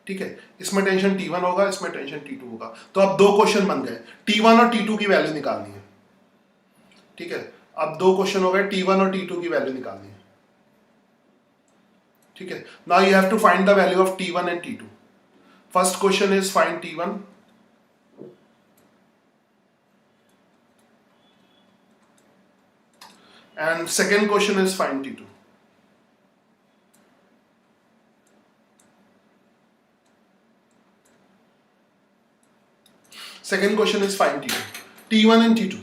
ठीक है, इसमें टेंशन T1 होगा, इसमें टेंशन T2 होगा। तो अब दो क्वेश्चन बन गए, T1 और T2 की वैल्यू निकालनी है, ठीक है। अब दो क्वेश्चन हो गए, T1 और T2 की वैल्यू निकालनी है, ठीक है। Now you have to find the value of T1 and T2। First question is find T1 and second question is find T2. Second question is find T2. T1 and T2.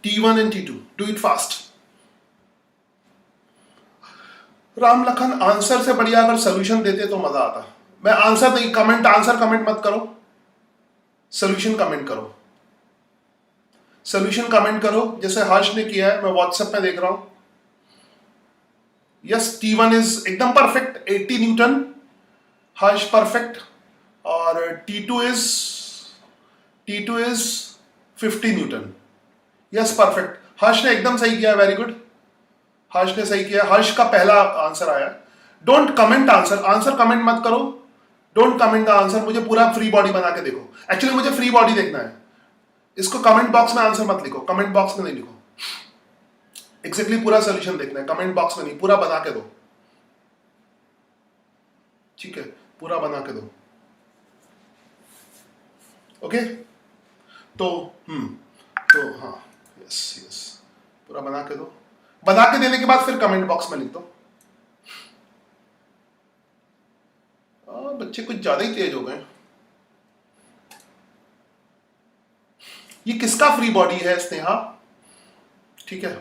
T1 and T2. Do it fast. Ram Lakhan answer से बढ़िया अगर solution देते तो मजा आता। मैं answer नहीं, comment, answer comment मत करो, सोल्यूशन कमेंट करो, सोल्यूशन कमेंट करो, जैसे हर्ष ने किया है, मैं व्हाट्सएप में देख रहा हूं। यस, T1 इज एकदम परफेक्ट 80 न्यूटन, हर्ष परफेक्ट, और T2 is 50 newton. Yes perfect, Harsh ने एकदम सही किया, वेरी गुड, हर्ष ने सही किया, हर्ष का पहला आंसर आया। Don't comment answer, answer comment मत करो, डोंट कमेंट द आंसर, मुझे पूरा फ्री बॉडी बना के देखो। एक्चुअली मुझे फ्री बॉडी देखना है, इसको कमेंट बॉक्स में आंसर मत लिखो, कमेंट बॉक्स में नहीं लिखो, एग्जैक्टली पूरा सोल्यूशन देखना है, कमेंट बॉक्स में नहीं, पूरा बना के दो, ठीक है, पूरा बना के दो, ओके। तो हाँ, यस, पूरा बना के दो, बना के देने के बाद फिर कमेंट बॉक्स में लिख दो। बच्चे कुछ ज्यादा ही तेज हो गए। ये किसका फ्री बॉडी है स्नेहा, ठीक है,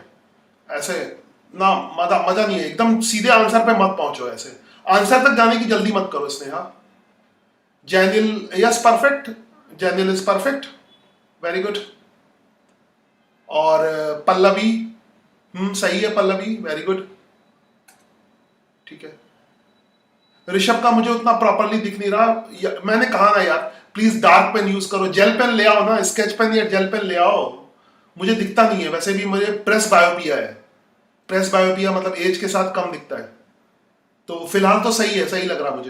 ऐसे ना मजा नहीं है, एकदम सीधे आंसर पे मत पहुंचो, ऐसे आंसर तक जाने की जल्दी मत करो Sneha. Jainil, yes perfect, Jainil is perfect, very good. और पल्लवी, सही है पल्लवी, वेरी गुड, ठीक है। ऋषभ का मुझे उतना प्रॉपरली दिख नहीं रहा, मैंने कहा ना यार, प्लीज डार्क पेन यूज करो, जेल पेन ले आओ ना, स्केच पेन या जेल पेन ले आओ, मुझे दिखता नहीं है, वैसे भी मुझे प्रेस बायोपिया है, प्रेस बायोपिया मतलब एज के साथ कम दिखता है, तो फिलहाल तो सही है, सही लग रहा मुझे,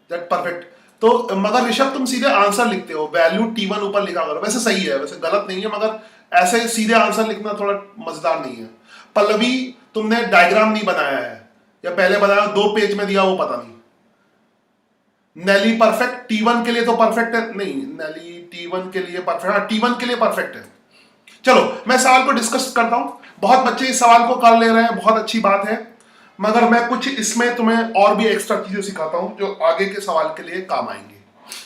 दैट परफेक्ट। तो मगर ऋषभ तुम सीधे आंसर लिखते हो, वैल्यू T1 ऊपर लिखा करो, वैसे सही है, वैसे गलत नहीं है, मगर ऐसे सीधे आंसर लिखना थोड़ा मजेदार नहीं है। पल्लवी तुमने डायग्राम नहीं बनाया है, या पहले बनाया 2 पेज में दिया, वो पता नहीं। नेली परफेक्ट, T1 के लिए तो परफेक्ट है, नहीं नेली T1 के लिए परफेक्ट, हाँ T1 के लिए परफेक्ट है। चलो मैं सवाल को डिस्कस करता हूं, बहुत बच्चे इस सवाल को कर ले रहे हैं, बहुत अच्छी बात है, मगर मैं कुछ इसमें तुम्हें और भी एक्स्ट्रा चीजें सिखाता हूं जो आगे के सवाल के लिए काम आएंगे,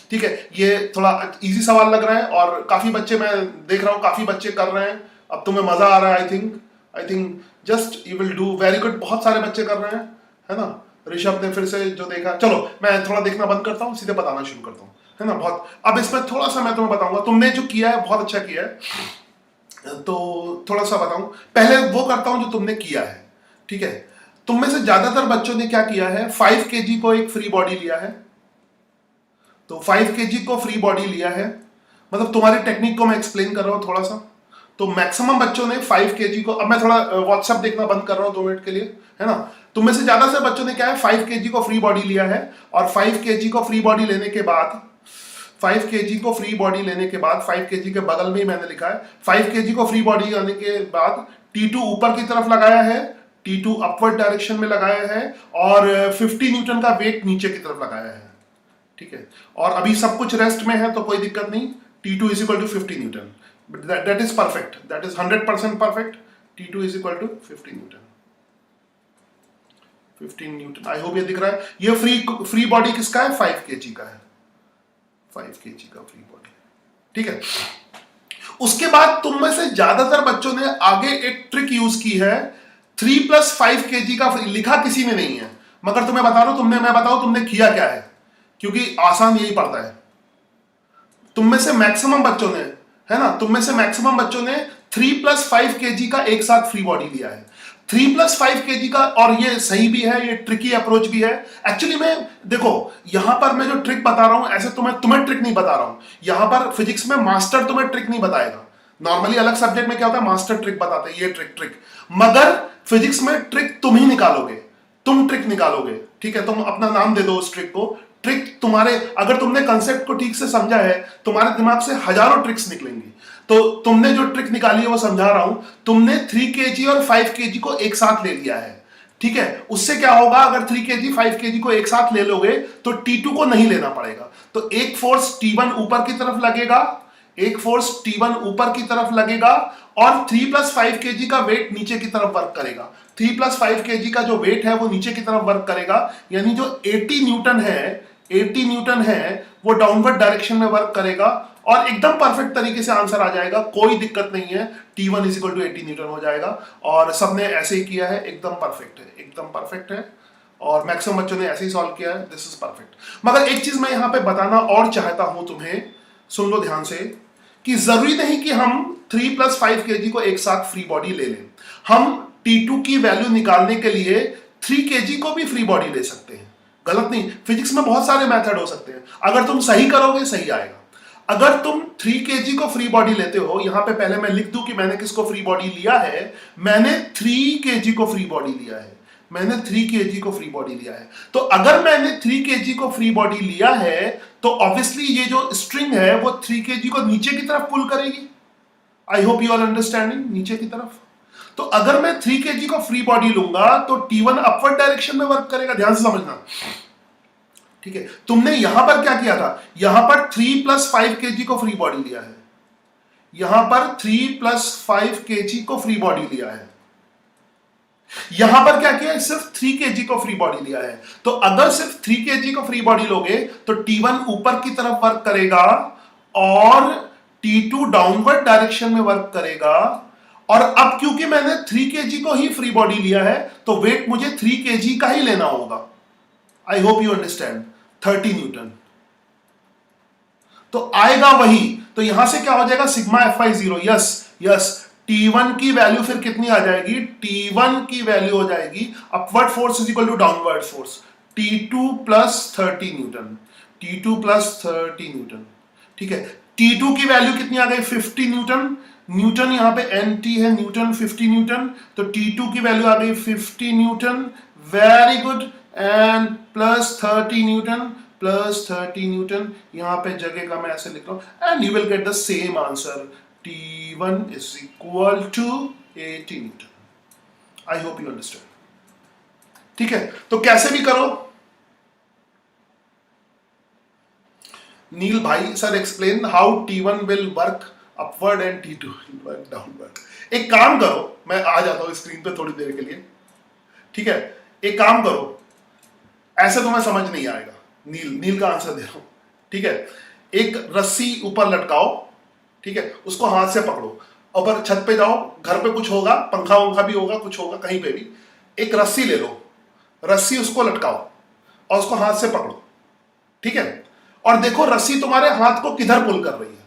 ठीक है। ये थोड़ा इजी सवाल लग रहा है और काफी बच्चे, मैं देख रहा हूं काफी बच्चे कर रहे हैं, अब तुम्हें मजा आ रहा है, I think just you will do very good, बहुत सारे बच्चे कर रहे हैं, है ना। ऋषभ ने फिर से जो देखा, चलो मैं थोड़ा देखना बंद करता हूँ, सीधे बताना शुरू करता हूँ, है ना। बहुत अब इसमें थोड़ा सा मैं तुम्हें बताऊंगा, तुमने जो किया है बहुत अच्छा किया है, तो थोड़ा सा बताऊं, पहले वो करता हूं जो तुमने किया है, ठीक है। तुम में से ज्यादातर बच्चों ने क्या किया है, 5 kg को एक फ्री बॉडी लिया है, तो 5 kg को फ्री बॉडी लिया है, मतलब तुम्हारी टेक्निक को मैं एक्सप्लेन कर रहा हूं थोड़ा सा। तो मैक्सिमम बच्चों ने 5 kg को, अब मैं थोड़ा व्हाट्सएप देखना बंद कर रहा हूं 2 मिनट के लिए, है ना। तुम में से ज्यादा से बच्चों ने क्या है, 5 kg को फ्री बॉडी लिया है, और 5 kg को फ्री बॉडी लेने के बाद 5 kg को फ्री बॉडी लेने के बाद 5 kg के बगल में ही मैंने लिखा है, 5 kg को फ्री बॉडी लेने के बाद T2 ऊपर की तरफ लगाया है, T2 अपवर्ड डायरेक्शन में लगाया है और 50 न्यूटन का वेट नीचे की तरफ लगाया है, ठीक है। और अभी सब कुछ रेस्ट में है तो कोई दिक्कत नहीं। T2 is equal to 50 newton, that is perfect, that is 100% perfect. T2 is equal to 50 newton, 15 newton. I hope ये दिख रहा है। ये फ्री बॉडी किसका है? 5 kg का है, 5 kg का फ्री बॉडी, ठीक है। उसके बाद तुम में से ज्यादातर बच्चों ने आगे एक ट्रिक यूज की है, 3 + 5 kg का लिखा किसी ने नहीं है, मगर तुम्हें बता रहा हूं, मैं बताऊं तुमने किया क्या है, क्योंकि आसान यही पड़ता है। तुम में से मैक्सिमम बच्चों ने, है ना, तुम में से मैक्सिमम बच्चों ने 3 + 5 kg का एक साथ फ्री बॉडी लिया है। 3 + 5 kg का, और ये सही भी है, ये ट्रिकी अप्रोच भी है। एक्चुअली मैं देखो, यहां पर मैं जो ट्रिक बता रहा हूं, ऐसे तुम्हें ट्रिक नहीं बता रहा हूं। यहां पर फिजिक्स में मास्टर तुम्हें ट्रिक नहीं बताएगा। नॉर्मली अलग सब्जेक्ट में क्या होता है, मास्टर ट्रिक बताते हैं, ये ट्रिक। मगर फिजिक्स में ट्रिक तुम ही निकालोगे, तुम ट्रिक निकालोगे, ठीक है। तुम अपना नाम दे दो उस ट्रिक को। ट्रिक तुम्हारे, अगर तुमने कंसेप्ट को ठीक से समझा है, तुम्हारे दिमाग से हजारों ट्रिक्स निकलेंगी। तो तुमने जो ट्रिक निकाली है वो समझा रहा हूं। तुमने 3 kg और 5 kg को एक साथ ले लिया है, ठीक है। उससे क्या होगा, अगर 3 kg 5 kg को एक साथ ले लोगे तो T2 को नहीं लेना पड़ेगा। तो एक फोर्स T1 ऊपर की तरफ लगेगा, एक फोर्स T1 ऊपर की तरफ लगेगा, और 3 + 5 kg का वेट नीचे की तरफ वर्क करेगा। 3 + 5 kg का जो वेट है वो नीचे की तरफ वर्क करेगा, यानी जो 80 न्यूटन है, 80 न्यूटन है, वो डाउनवर्ड डायरेक्शन में वर्क करेगा, और एकदम परफेक्ट तरीके से आंसर आ जाएगा, कोई दिक्कत नहीं है। T1 = 80 न्यूटन हो जाएगा, और सबने ऐसे ही किया है, एकदम परफेक्ट है, एकदम परफेक्ट है। और मैक्सिमम बच्चों ने ऐसे ही सॉल्व किया है, दिस इज परफेक्ट। मगर एक चीज मैं यहां पे बताना और चाहता हूं तुम्हें, सुन लो ध्यान से, कि जरूरी नहीं कि हम 3 + 5 kg को एक साथ फ्री बॉडी ले लें। हम T2 की वैल्यू निकालने के लिए 3 kg को भी फ्री बॉडी ले सकते हैं, गलत नहीं। फिजिक्स में बहुत सारे मेथड हो सकते हैं, अगर तुम सही करोगे सही आएगा। अगर तुम 3 kg को फ्री बॉडी लेते हो, यहां पे पहले मैं लिख दूं कि मैंने किसको फ्री बॉडी लिया है, मैंने 3 kg को फ्री बॉडी लिया है, मैंने 3 kg को फ्री बॉडी लिया है। तो अगर मैंने 3 kg को फ्री बॉडी लिया है, तो ऑब्वियसली ये जो स्ट्रिंग है वो 3 kg को नीचे की तरफ पुल करेगी। I hope you are understanding, नीचे की तरफ। तो अगर मैं 3 kg को फ्री बॉडी लूंगा तो T1 अपवर्ड डायरेक्शन में वर्क करेगा, ध्यान से समझना, ठीक है। तुमने यहां पर क्या किया था, यहां पर 3 + 5 kg को फ्री बॉडी लिया है, यहां पर 3 + 5 kg को फ्री बॉडी लिया है। यहां पर क्या किया है, सिर्फ 3 kg को फ्री बॉडी लिया है। तो अगर सिर्फ 3 kg को फ्री बॉडी लोगे तो T1 ऊपर की तरफ वर्क करेगा और T2 डाउनवर्ड डायरेक्शन में वर्क करेगा। और अब क्योंकि मैंने 3 kg को ही फ्री बॉडी लिया है, तो वेट मुझे 3 kg का ही लेना होगा। आई होप यू अंडरस्टैंड, 30 न्यूटन तो आएगा वही। तो यहां से क्या हो जाएगा, sigma Fi0, yes yes. T1 की वैल्यू फिर कितनी आ जाएगी, T1 की वैल्यू हो जाएगी upward force is equal to downward force, T2 + 30 newton, T2 + 30 newton, ठीक है। T2 की वैल्यू कितनी आ गई, 50 न्यूटन। न्यूटन यहां पे NT है, न्यूटन 50 न्यूटन, तो T2 की वैल्यू आ गई 50 Newton, very good. And +30 Newton, +30 Newton, यहां पे जगह का मैं ऐसे लिख रहा हूं, and you will get the same answer, T1 = 80 Newton. I hope you understand, ठीक है। तो कैसे भी करो, नील भाई sir explain how T1 will work upward and T2 work downward. एक काम करो, मैं आ जाता हूं स्क्रीन पे थोड़ी देर के लिए, ठीक है। एक काम करो, ऐसे तुम्हें समझ नहीं आएगा, नील का आंसर दे रहा हूं, ठीक है। एक रस्सी ऊपर लटकाओ, ठीक है, उसको हाथ से पकड़ो, ऊपर छत पे जाओ, घर पे कुछ होगा, पंखा वंखा भी होगा, कुछ होगा कहीं पे भी, एक रस्सी ले लो, रस्सी उसको लटकाओ और उसको हाथ से पकड़ो, ठीक है। और देखो रस्सी तुम्हारे हाथ को किधर पुल कर रही है,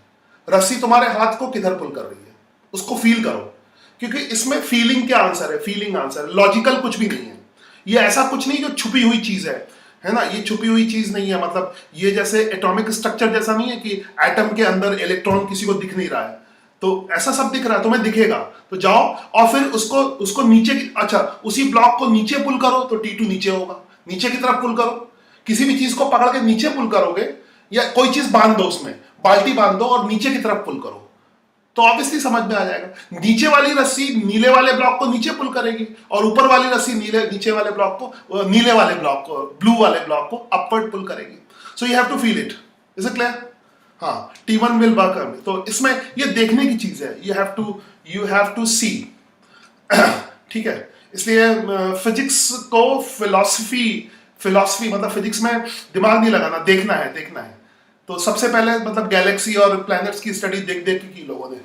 रस्सी तुम्हारे हाथ को किधर पुल कर रही है, उसको फील करो, क्योंकि इसमें फीलिंग क्या आंसर है, फीलिंग आंसर है, लॉजिकल कुछ भी नहीं है। ये ऐसा कुछ नहीं जो छुपी हुई चीज है ना, ये छुपी हुई चीज नहीं है। मतलब ये जैसे एटॉमिक स्ट्रक्चर जैसा नहीं है कि एटम के अंदर इलेक्ट्रॉन किसी को दिख नहीं रहा है, तो ऐसा सब दिख रहा है, तुम्हें दिखेगा। तो जाओ और फिर उसको नीचे अच्छा उसी ब्लॉक को नीचे पुल करो तो T2 नीचे होगा, नीचे की तरफ पुल करो। किसी भी चीज को पकड़ के नीचे पुल करोगे, या कोई चीज बांध दो, उसमें बाल्टी बांध दो और नीचे की तरफ पुल करो, तो ऑब्वियसली समझ में आ जाएगा। नीचे वाली रस्सी नीले वाले ब्लॉक को नीचे पुल करेगी और ऊपर वाली रस्सी नीचे वाले ब्लॉक को, नीले वाले ब्लॉक को, ब्लू वाले ब्लॉक को अपवर्ड पुल करेगी। So you have to feel it. Is it clear? हाँ, T1 विल वर्क। तो इसमें ये देखने की चीज है, यू हैव टू सी। ठीक है, इसलिए फिजिक्स को फिलॉसफी मतलब फिजिक्स में दिमाग नहीं लगाना, देखना है। तो सबसे पहले मतलब गैलेक्सी और प्लैनेट्स की स्टडी देख देख के की लोगों ने।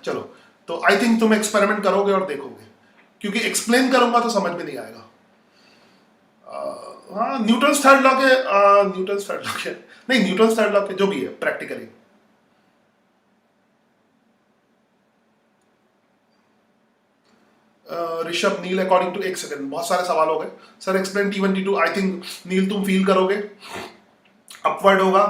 चलो, तो आई थिंक तुम एक्सपेरिमेंट करोगे और देखोगे, क्योंकि एक्सप्लेन करूंगा तो समझ में नहीं आएगा। हाँ, न्यूटन्स थर्ड लॉ के नहीं, न्यूटन्स थर्ड लॉ के जो भी है practically. Rishabh, Neel according to, एक सेकंड, बहुत सारे सवाल हो गए sir. Explain T1 T2। I think Neel तुम फील करोगे, अपवर्ड होगा।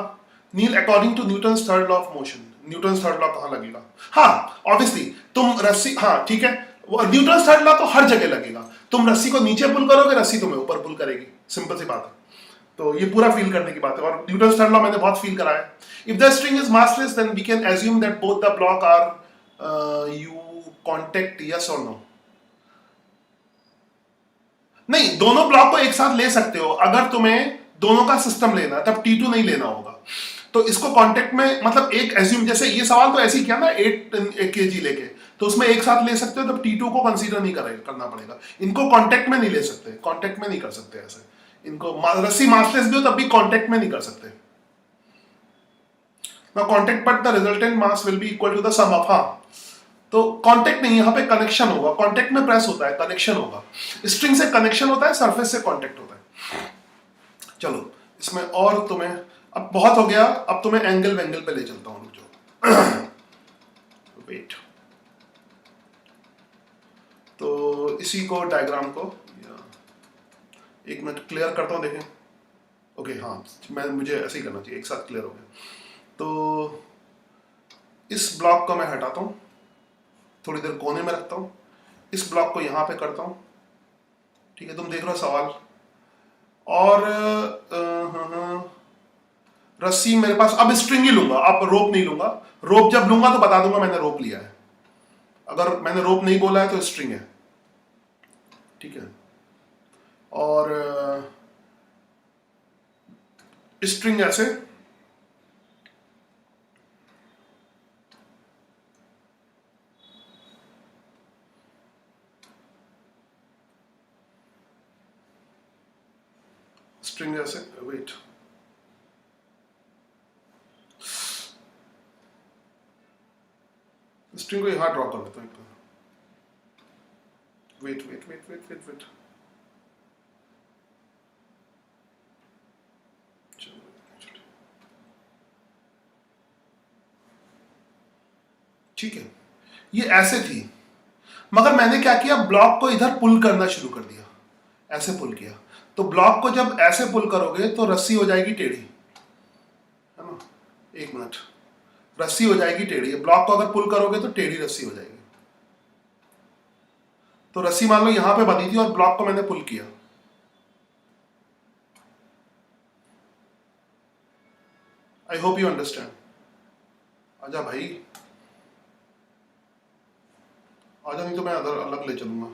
Neel according to Newton's third law of motion, Newton's third law कहाँ लगेगा? हाँ ऑब्वियसली, तुम रस्सी, हाँ ठीक है, न्यूटन्स थर्ड लॉ तो हर जगह लगेगा। तुम रस्सी को नीचे पुल करोगे, रस्सी तुम्हें ऊपर पुल करेगी, सिंपल सी बात है। तो ये पूरा फील करने की बात है, और न्यूटन्स थर्ड लॉ मैंने बहुत फील करा है। If the string is massless then we can assume that both the block are you contact, yes or no? नहीं, दोनों ब्लॉक को एक साथ ले सकते हो। अगर तुम्हें दोनों का सिस्टम लेना तब T2 नहीं लेना होगा। तो इसको कांटेक्ट में मतलब एक एज्यूम, जैसे ये सवाल तो ऐसे ही किया ना 8 kg लेके, तो उसमें एक साथ ले सकते हो, तब T2 को कंसीडर नहीं करना पड़ेगा। इनको कांटेक्ट में नहीं ले सकते, कांटेक्ट में नहीं कर सकते ऐसे। इनको रस्सी मासलेस भी हो तब भी कांटेक्ट में नहीं कर सकते ना, contact but the resultant mass will be equal to the sum of. हाँ, तो कांटेक्ट नहीं, यहाँ पे कनेक्शन होगा। कांटेक्ट में प्रेस होता है, कनेक्शन होगा। स्ट्रिंग से कनेक्शन होता है, सरफेस से कांटेक्ट होता है। चलो, इसमें और तुम्हें अब बहुत हो गया, अब तुम्हें एंगल पे ले चलता हूं जो वेट। तो इसी को, डायग्राम को एक मिनट क्लियर करता हूं, देखें। ओके, हाँ, मुझे ऐसे ही करना चाहिए, एक साथ क्लियर हो गया। तो इस ब्लॉक को मैं हटाता हूं, थोड़ी देर कोने में रखता हूं, इस ब्लॉक को यहां पे करता हूं। ठीक है, तुम देख रहे हो सवाल। और रस्सी मेरे पास, अब स्ट्रिंग ही लूंगा, अब रोप नहीं लूंगा। रोप जब लूंगा तो बता दूंगा मैंने रोप लिया है। अगर मैंने रोप नहीं बोला है तो स्ट्रिंग है। ठीक है, और स्ट्रिंग ऐसे, स्ट्रिंग ऐसे, वेट, स्ट्रिंग को यहां ड्रॉ कर लेता हूं। Weight weight weight weight weight weight, ठीक है, ये ऐसे थी, मगर मैंने क्या किया, ब्लॉक को इधर पुल करना शुरू कर दिया, ऐसे पुल किया। तो ब्लॉक को जब ऐसे पुल करोगे तो रस्सी हो जाएगी टेढ़ी, है ना? एक मिनट, रस्सी हो जाएगी टेढ़ी। ब्लॉक को अगर पुल करोगे तो टेढ़ी रस्सी हो जाएगी। तो रस्सी मान लो यहां पे बंधी थी और ब्लॉक को मैंने पुल किया। आई होप यू अंडरस्टैंड। आजा भाई, आजा, नहीं तो मैं अदर अलग ले चलूंगा।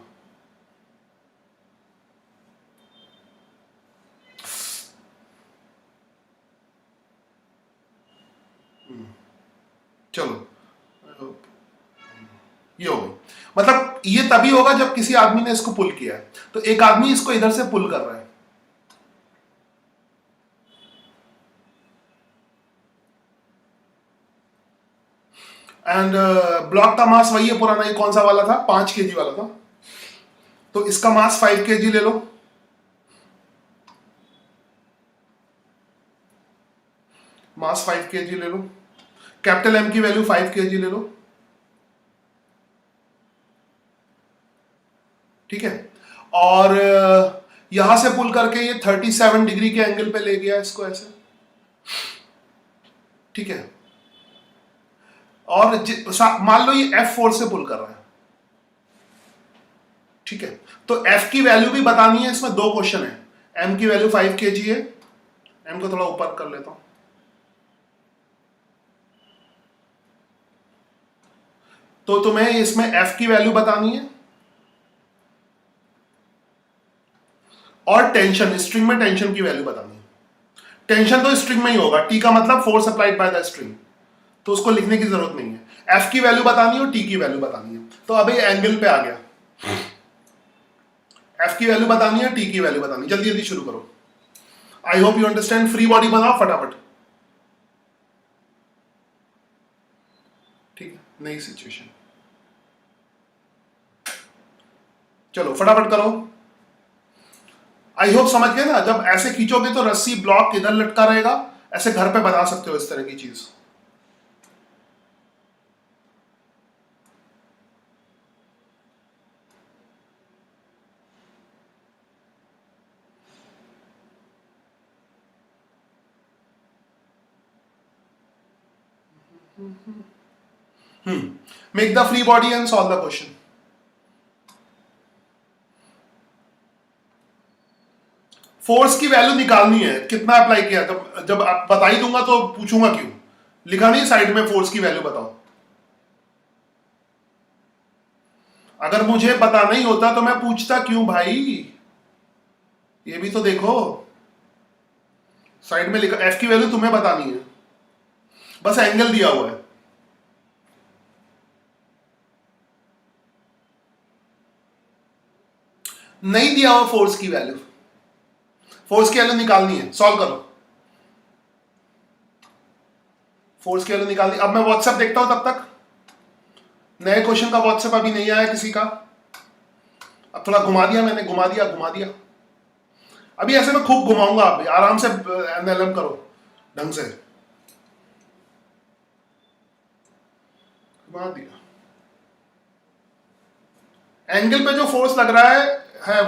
चलो, ये हो गई। मतलब ये तभी होगा जब किसी आदमी ने इसको पुल किया है। तो एक आदमी इसको इधर से पुल कर रहा है, एंड ब्लॉक का मास वही है पुराना, ये कौन सा वाला था, 5 kg वाला था। तो इसका मास 5 kg ले लो, मास 5 kg ले लो, कैपिटल एम की वैल्यू 5 kg ले लो। ठीक है, और यहां से पुल करके ये 37 डिग्री के एंगल पे ले गया इसको ऐसे। ठीक है, और मान लो ये F4 से पुल कर रहा है। ठीक है, तो F की वैल्यू भी बतानी है, इसमें 2 क्वेश्चन है। M की वैल्यू 5 kg है, M को थोड़ा ऊपर कर लेता हूं। तो तुम्हें इसमें F की वैल्यू बतानी है और टेंशन, स्ट्रिंग में टेंशन की वैल्यू बतानी है। टेंशन तो स्ट्रिंग में ही होगा, टी का मतलब force applied by the string, तो उसको लिखने की जरूरत नहीं है। एफ की वैल्यू बतानी है और टी की वैल्यू बतानी है। तो अब ये एंगल पे आ गया, एफ की वैल्यू बतानी है, टी की वैल्यू बतानी, जल्दी जल्दी शुरू करो। आई hope you understand. Free body बनाओ फटाफट, ठीक है, नई सिचुएशन, चलो फटाफट करो। आई होप समझ गए ना। जब ऐसे खींचोगे तो रस्सी ब्लॉक इधर लटका रहेगा, ऐसे घर पे बना सकते हो इस तरह की चीज। Make the free body and solve the question. Force की वैल्यू निकालनी है, कितना अप्लाई किया। जब आप बता ही दूंगा तो पूछूंगा क्यों, लिखा नहीं साइड में फोर्स की वैल्यू बताओ। अगर मुझे पता नहीं होता तो मैं पूछता क्यों भाई, ये भी तो देखो, साइड में लिखा एफ की वैल्यू तुम्हें बतानी है, बस एंगल दिया हुआ है। नहीं दिया हुआ फोर्स की वैल्यू, फोर्स की वैल्यू निकालनी है, सॉल्व करो। फोर्स की वैल्यू निकालनी। अब मैं व्हाट्सएप देखता हूं, तब तक नए क्वेश्चन का व्हाट्सएप अभी नहीं आया किसी का। अब थोड़ा घुमा दिया मैंने, घुमा दिया घुमा दिया। अभी ऐसे मैं खूब घुमाऊंगा, आप आराम से एनएलएम करो ढंग से। घुमा दिया। एंगल पे जो फोर्स लग रहा है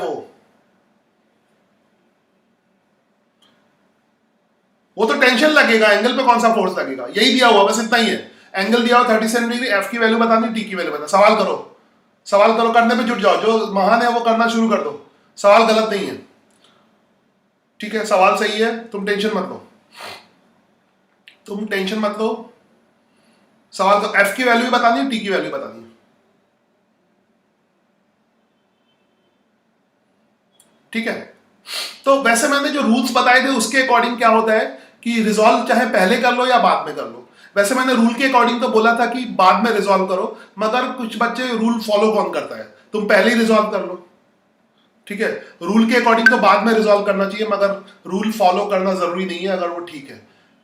वो तो टेंशन लगेगा, एंगल पे कौन सा फोर्स लगेगा, यही दिया हुआ, बस इतना ही है। एंगल दिया हुआ 37 डिग्री, एफ की वैल्यू बतानी, टी की वैल्यू बतानी। सवाल करो, सवाल करो, करने पे जुट जाओ, जो महान है वो करना शुरू कर दो। सवाल गलत नहीं है, ठीक है, सवाल सही है, तुम टेंशन मत लो, तुम टेंशन मत लो। सवाल तो एफ की वैल्यू बतानी है, टी की वैल्यू बतानी है, ठीक है। तो वैसे मैंने जो रूल्स बताए थे उसके अकॉर्डिंग क्या होता है कि रिजॉल्व चाहे पहले कर लो या बाद में कर लो। वैसे मैंने रूल के अकॉर्डिंग तो बोला था कि बाद में रिजॉल्व करो, मगर कुछ बच्चे रूल फॉलो कौन करता है, तुम पहले ही रिजॉल्व कर लो, ठीक है। रूल के अकॉर्डिंग तो बाद में रिजॉल्व करना चाहिए, मगर रूल फॉलो करना जरूरी नहीं है। अगर वो ठीक है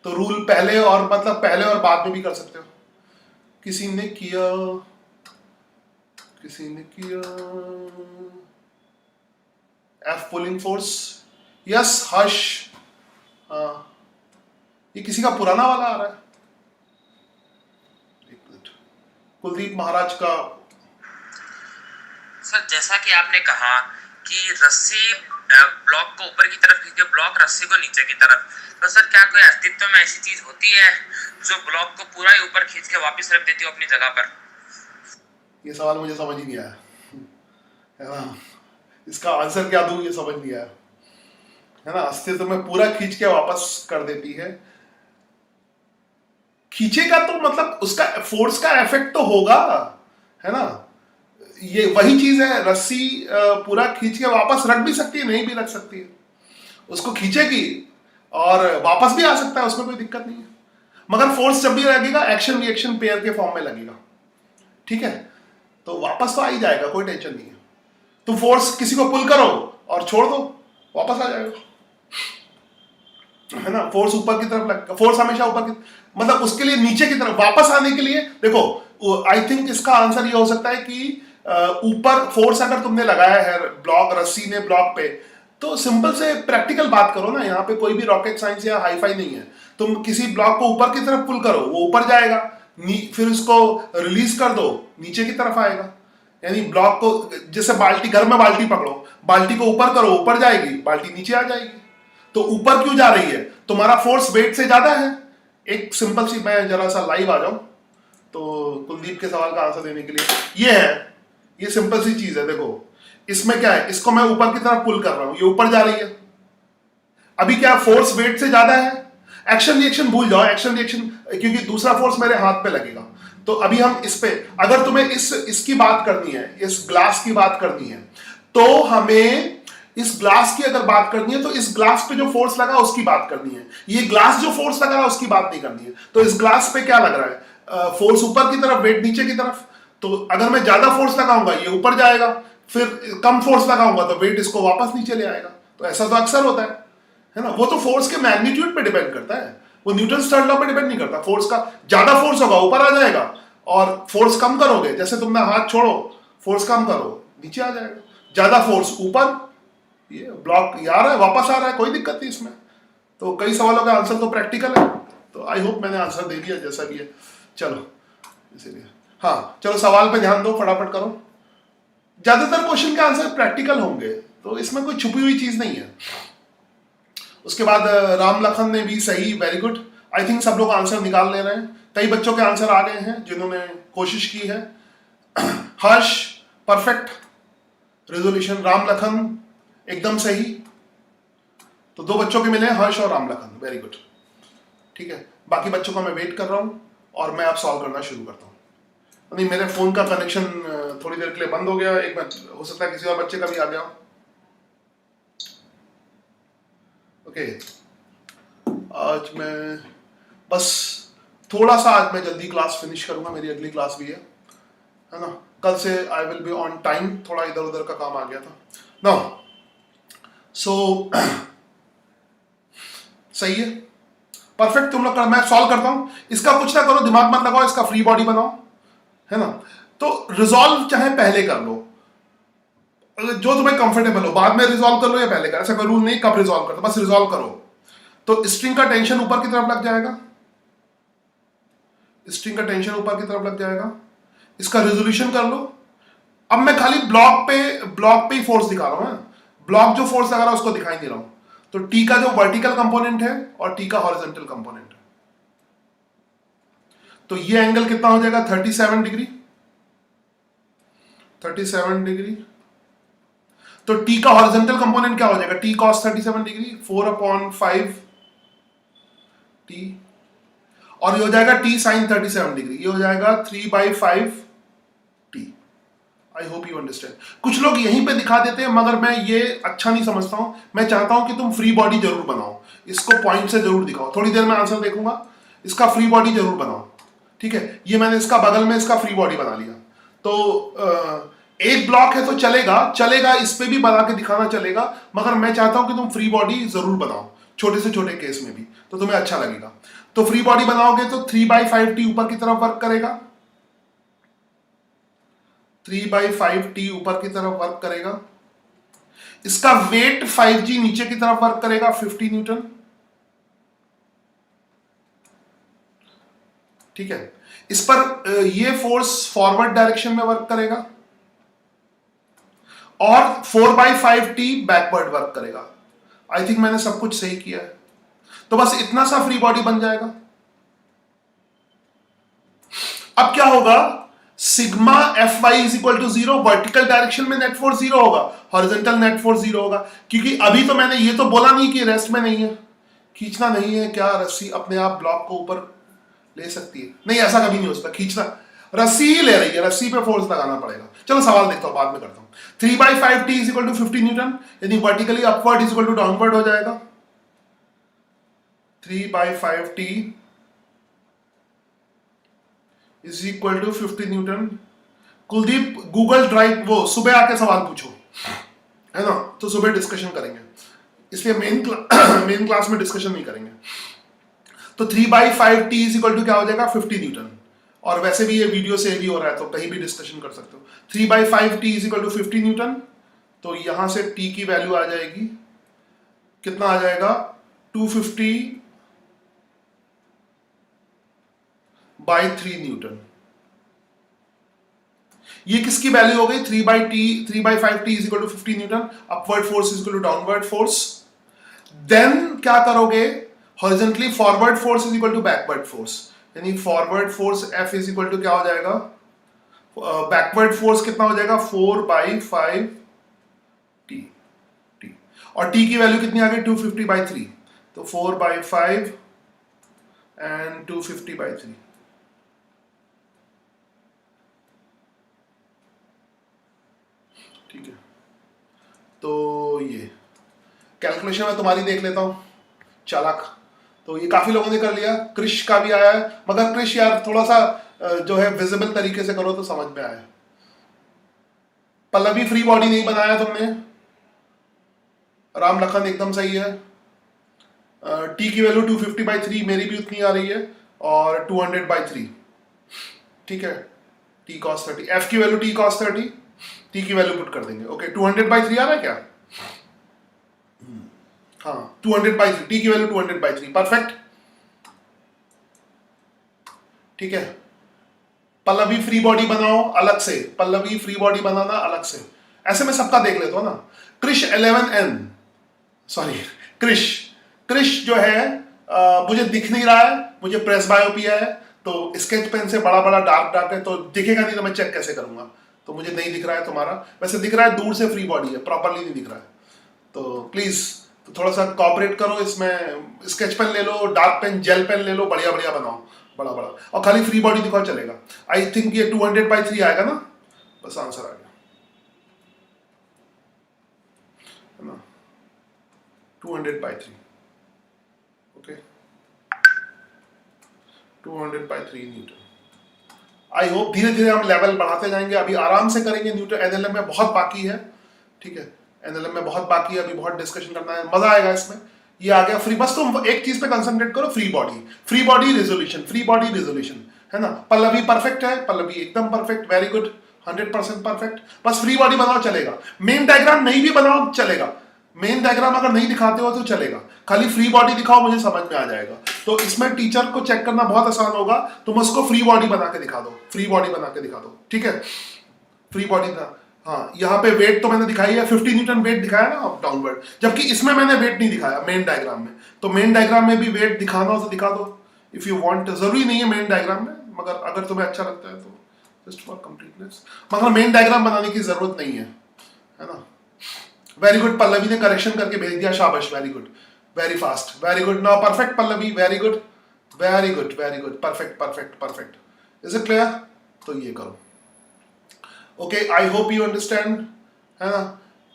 तो रूल पहले और मतलब पहले और बाद में भी कर सकते हो। किसी ने किया, किसी ने किया एफ पुलिंग फोर्स, यस हर्ष, ये किसी का पुराना वाला आ रहा है, एक मिनट, कुलदीप महाराज का। सर जैसा कि आपने कहा कि रस्सी ब्लॉक को ऊपर की तरफ खींचे, ब्लॉक रस्सी को नीचे की तरफ, तो सर क्या कोई अस्तित्व में ऐसी चीज होती है जो ब्लॉक को पूरा ही ऊपर खींच के वापस रख देती हो अपनी जगह पर? ये सवाल मुझे समझ ही नहीं आया, है ना, इसका आंसर क्या दूं ये समझ नहीं आया, है ना। अस्तित्व में पूरा खींच के वापस कर देती है, खींचेगा तो मतलब उसका फोर्स का इफेक्ट तो होगा, है ना। ये वही चीज है, रस्सी पूरा खींच के वापस रख भी सकती है, नहीं भी रख सकती है, उसको खींचेगी और वापस भी आ सकता है, उसमें कोई दिक्कत नहीं है। मगर फोर्स जब भी लगेगा एक्शन रिएक्शन पेयर के फॉर्म में लगेगा, ठीक है, तो वापस तो आ ही जाएगा, कोई टेंशन नहीं है। तुम फोर्स किसी को पुल करो और छोड़ दो, वापस आ जाएगा, है ना। फोर्स ऊपर की तरफ लगेगा, फोर्स हमेशा ऊपर की, मतलब उसके लिए नीचे की तरफ वापस आने के लिए देखो, आई थिंक इसका आंसर ये हो सकता है कि ऊपर फोर्स अगर तुमने लगाया है ब्लॉक, रस्सी ने ब्लॉक पे, तो सिंपल से प्रैक्टिकल बात करो ना, यहाँ पे कोई भी रॉकेट साइंस या हाईफाई नहीं है। तुम किसी ब्लॉक को ऊपर की तरफ पुल करो, वो ऊपर जाएगा, फिर उसको रिलीज कर दो, नीचे की तरफ आएगा। यानी ब्लॉक को, जैसे बाल्टी, घर में बाल्टी पकड़ो, बाल्टी को ऊपर करो, ऊपर जाएगी, बाल्टी नीचे आ जाएगी। तो ऊपर क्यों जा रही है, तुम्हारा फोर्स वेट से ज्यादा है। एक सिंपल सी, मैं जरा सा लाइव आ जाऊं तो कुलदीप के सवाल का आंसर देने के लिए, ये है, ये सिंपल सी चीज है। देखो इसमें क्या है, इसको मैं ऊपर की तरफ पुल कर रहा हूं, ये ऊपर जा रही है, अभी क्या फोर्स वेट से ज्यादा है। एक्शन रिएक्शन भूल जाओ, एक्शन रिएक्शन, क्योंकि दूसरा फोर्स मेरे हाथ पे लगेगा, तो अभी हम इस पे, अगर तुम्हें इसकी बात करनी है, इस ग्लास की बात करनी है, तो हमें इस ग्लास की अगर बात करनी है तो इस ग्लास पे जो फोर्स लगा उसकी बात करनी है। ये ग्लास जो फोर्स लगा है उसकी बात नहीं करनी है। तो इस ग्लास पे क्या लग रहा है, फोर्स ऊपर की तरफ, वेट नीचे की तरफ। तो अगर मैं ज्यादा फोर्स लगाऊंगा ये ऊपर जाएगा, फिर कम फोर्स लगाऊंगा तो वेट इसको वापस नीचे ले आएगा। तो ऐसा तो अक्सर होता है ना। वो तो फोर्स के मैग्नीट्यूड पे डिपेंड करता है, वो न्यूटन थर्ड लॉ पे डिपेंड नहीं करता। फोर्स का ज्यादा फोर्स होगा ऊपर आ जाएगा, और फोर्स कम करोगे, जैसे तुमने हाथ छोड़ो, फोर्स कम करो नीचे आ जाएगा। ज्यादा फोर्स ऊपर, ये ब्लॉक आ रहा है वापस आ रहा है, कोई दिक्कत नहीं इसमें। तो कई सवालों का आंसर तो प्रैक्टिकल है। तो आई होप मैंने आंसर दे दिया जैसा भी है। चलो इसीलिए हाँ, चलो सवाल पे ध्यान दो, फटाफट करो। ज्यादातर क्वेश्चन के आंसर प्रैक्टिकल होंगे, तो इसमें कोई छुपी हुई चीज नहीं है। उसके बाद राम लखन ने भी सही, वेरी गुड। आई थिंक सब लोग आंसर निकाल ले रहे हैं। कई बच्चों के आंसर आ गए हैं जिन्होंने कोशिश की है। हर्ष परफेक्ट, रेजोल्यूशन। राम लखन एकदम सही। तो 2 बच्चों के मिले, हर्ष और राम लखन, वेरी गुड। ठीक है, बाकी बच्चों का मैं वेट कर रहा हूं और मैं अब सॉल्व करना शुरू करता हूं। नहीं, मेरे फोन का कनेक्शन थोड़ी देर के लिए बंद हो गया। एक बार हो सकता है किसी और बच्चे का भी आ गया। ओके, आज मैं बस थोड़ा सा, आज मैं जल्दी क्लास फिनिश करूंगा, मेरी अगली क्लास भी है ना। कल से I will be on time. थोड़ा इधर उधर का काम आ गया था ना। सो सही है, परफेक्ट। तुम लोग, मैं सॉल्व करता हूं। इसका कुछ ना करो, दिमाग मत लगाओ, इसका फ्री बॉडी बनाओ, है ना। तो रिजॉल्व चाहे पहले कर लो, जो तुम्हें कंफर्टेबल हो। बाद में रिजॉल्व कर लो या पहले कर, ऐसा कोई रूल नहीं कब रिजॉल्व करते, बस रिजॉल्व करो। तो स्ट्रिंग का टेंशन ऊपर की तरफ लग जाएगा, स्ट्रिंग का टेंशन ऊपर की तरफ लग जाएगा। इसका रेजोल्यूशन कर लो। अब मैं खाली ब्लॉक पे ही फोर्स दिखा रहा हूं। ब्लॉक जो फोर्स लगा रहा है उसको दिखाई नहीं रहा हूं। तो टी का जो वर्टिकल कंपोनेंट है और टी का हॉरिजॉन्टल कंपोनेंट है। तो ये एंगल कितना हो जाएगा, 37 डिग्री। 37 डिग्री। तो टी का हॉरिजॉन्टल कंपोनेंट क्या हो जाएगा, टी कॉस 37 डिग्री, 4/5 टी। और ये हो जाएगा टी साइन 37 डिग्री, ये हो जाएगा 3/5 T. I hope you understand. कुछ लोग यहीं पे दिखा देते हैं, मगर मैं ये अच्छा नहीं समझता हूं। मैं चाहता हूं कि तुम फ्री बॉडी जरूर बनाओ, इसको पॉइंट से जरूर दिखाओ। थोड़ी देर में आंसर देखूंगा, इसका फ्री बॉडी जरूर बनाओ। ठीक है, ये मैंने इसका बगल में इसका फ्री बॉडी बना लिया। तो एक ब्लॉक है तो चलेगा, इस पे भी बना के दिखाना चलेगा, मगर मैं चाहता हूं कि तुम फ्री बॉडी जरूर बनाओ, छोटे से छोटे केस में भी, तो तुम्हें अच्छा लगेगा। तो फ्री बॉडी बनाओगे तो 3/5 टी ऊपर की तरफ वर्क करेगा, 3/5 टी ऊपर की तरफ वर्क करेगा। इसका वेट 5g नीचे की तरफ वर्क करेगा, 50 न्यूटन। ठीक है, इस पर ये फोर्स फॉरवर्ड डायरेक्शन में वर्क करेगा, और 4/5 टी बैकवर्ड वर्क करेगा। आई थिंक मैंने सब कुछ सही किया है। तो बस इतना सा फ्री बॉडी बन जाएगा। अब क्या होगा, sigma Fy is equal to 0। Vertical direction में नेट फोर्स 0 होगा, हॉरिजॉन्टल नेट फोर्स 0 होगा। क्योंकि अभी तो मैंने ये तो बोला नहीं कि रेस्ट में नहीं है, खींचना नहीं है। क्या रस्सी अपने आप ब्लॉक को ऊपर ले सकती है? नहीं, ऐसा कभी नहीं हो सकता। खींचना, रस्सी ही ले रही है, रस्सी पे फोर्स लगाना पड़ेगा। चलो सवाल देखता हूं, बाद में करता हूं। 3/5 T is equal to 50 newton, यानी vertically upward is equal to downward हो जाएगा। 3/5 T is equal to 50 newton. Kuldeep, Google drive, वो सुबह आके सवाल पूछो, है ना, तो सुबह डिस्कशन करेंगे, इसलिए मेन क्लास में डिस्कशन नहीं करेंगे। तो 3/5 टी इज इक्वल टू क्या हो जाएगा, 50 न्यूटन। और वैसे भी ये वीडियो से भी हो रहा है, तो कहीं भी डिस्कशन कर सकते हो। 3/5 T is equal to 50 newton. तो यहां से टी की वैल्यू आ जाएगी, कितना आ जाएगा, 250/3 न्यूटन। ये किसकी वैल्यू हो गई, 3/5 T is equal to 50 newton. Upward force is equal to downward force. Then क्या करोगे, horizontally forward force is equal to backward force, यानी forward force F is equal to क्या हो जाएगा, बैकवर्ड फोर्स कितना हो जाएगा, 4/5 टी। और टी की वैल्यू कितनी आ गई, 250/3। तो 4/5 एंड 250/3। तो ये कैलकुलेशन में तुम्हारी देख लेता हूँ, चालाक। तो ये काफी लोगों ने कर लिया, क्रिश का भी आया है, मगर क्रिश यार थोड़ा सा जो है विजिबल तरीके से करो तो समझ में आए। पल्लवी फ्री बॉडी नहीं बनाया तुमने, राम लखन एकदम सही है। टी की वैल्यू 250/3 मेरी भी उतनी आ रही है, और 200/3 ठीक है। टी कॉस 30, एफ की वैल्यू टी कॉस 30, टी की वैल्यू पुट कर देंगे। ओके 200/3 आ रहा है क्या? हाँ 200/3, टी की वैल्यू 200/3, परफेक्ट ठीक है। पल्लवी फ्री बॉडी बनाओ अलग से, पल्लवी फ्री बॉडी बनाना अलग से, ऐसे मैं सबका देख लेता हूं ना। क्रिश 11N, सॉरी क्रिश जो है मुझे दिख नहीं रहा है, मुझे प्रेस बायोपिया है, तो स्केच पेन से बड़ा बड़ा डार्क है तो दिखेगा नहीं, तो मैं चेक कैसे करूंगा? तो मुझे नहीं दिख रहा है तुम्हारा, वैसे दिख रहा है दूर से फ्री बॉडी है, प्रॉपरली नहीं दिख रहा है। तो प्लीज तो थोड़ा सा कॉपरेट करो इसमें, स्केच पेन ले लो, डार्क पेन, जेल पेन ले लो, बढ़िया बढ़िया बनाओ, बड़ा बड़ा, और खाली फ्री बॉडी दिखाओ चलेगा। आई थिंक ये 200/3 आएगा ना, बस आंसर आ गया है ना, 200/3 ओके, 200/3 न्यूटन। आई होप धीरे धीरे हम लेवल बढ़ाते जाएंगे, अभी आराम से करेंगे। न्यूटन एनएलएम में बहुत बाकी है, ठीक है, एनएलएम में बहुत बाकी है, अभी बहुत डिस्कशन करना है, मजा आएगा इसमें। ये आ गया फ्री, बस तुम एक चीज पे कंसंट्रेट करो, free body resolution, free body resolution है ना। पल्लवी परफेक्ट है, पल्लवी एकदम परफेक्ट, वेरी गुड, 100% परफेक्ट। बस फ्री बॉडी बनाओ चलेगा, मेन डायग्राम नहीं भी बनाओ चलेगा, मेन डायग्राम अगर नहीं दिखाते हो तो चलेगा, खाली फ्री बॉडी दिखाओ, मुझे समझ में आ जाएगा। तो इसमें टीचर को चेक करना बहुत आसान होगा, तुम उसको फ्री बॉडी बना के दिखा दो, फ्री बॉडी बना के दिखा दो, ठीक है। फ्री बॉडी का हाँ, यहाँ पे वेट तो मैंने दिखाई है, 50 न्यूटन वेट दिखाया ना डाउनवर्ड, जबकि इसमें मैंने वेट नहीं दिखाया मेन डायग्राम में। तो मेन डायग्राम में भी वेट दिखाना हो तो दिखा दो इफ यू वांट, जरूरी नहीं है मेन डायग्राम में, मगर अगर तुम्हें अच्छा लगता है तो जस्ट फॉर कंप्लीटनेस, मगर मेन डायग्राम बनाने की जरूरत नहीं है ना। वेरी गुड, पल्लवी ने करेक्शन करके भेज दिया, शाबाश, very good, very fast, very good, now perfect Pallavi, very good very good very good, perfect perfect perfect, is it clear? तो ये करो, okay, I hope you understand, है ना।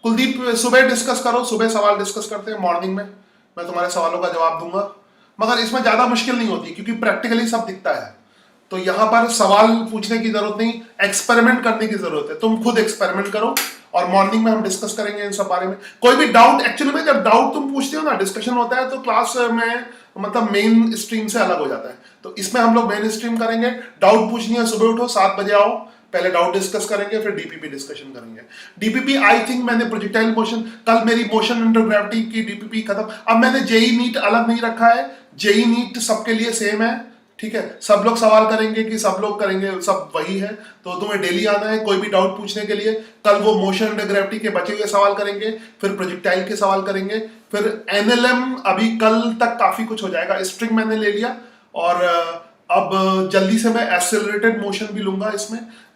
कुलदीप सुबह डिस्कस करो, सुबह सवाल डिस्कस करते हैं, मॉर्निंग में मैं तुम्हारे सवालों का जवाब दूंगा, मगर इसमें ज्यादा मुश्किल नहीं होती क्योंकि प्रैक्टिकली सब दिखता है। तो यहाँ पर सवाल पूछने की जरूरत नहीं, एक्सपेरिमेंट करने की जरूरत है, तुम खुद एक्सपेरिमेंट करो, और मॉर्निंग में हम डिस्कस करेंगे इन सब बारे में। कोई भी डाउट, एक्चुअली में जब डाउट तुम पूछते हो ना, डिस्कशन होता है, तो क्लास में मतलब मेन स्ट्रीम से अलग हो जाता है। तो इसमें हम लोग मेन स्ट्रीम करेंगे, डाउट पूछनी है सुबह उठो 7 बजे आओ, पहले डाउट डिस्कस करेंगे, फिर डीपीपी डिस्कशन करेंगे। डीपीपी आई थिंक मैंने प्रोजेक्टाइल मोशन, कल मेरी मोशन अंडर ग्रेविटी की डीपीपी खत्म। अब मैंने जेई नीट अलग नहीं रखा है, जेई नीट सबके लिए सेम है, ठीक है। सब लोग सवाल करेंगे कि सब लोग करेंगे, सब वही है, तो तुम्हें डेली आना है कोई भी डाउट पूछने के लिए। कल वो मोशन अंडर ग्रेविटी के बचे हुए सवाल करेंगे, फिर प्रोजेक्टाइल के सवाल करेंगे, फिर एनएलएम अभी कल तक काफी कुछ हो जाएगा। स्ट्रिंग मैंने ले लिया, और अब जल्दी से मैं एक्सेलरेटेड मोशन भी लूंगा।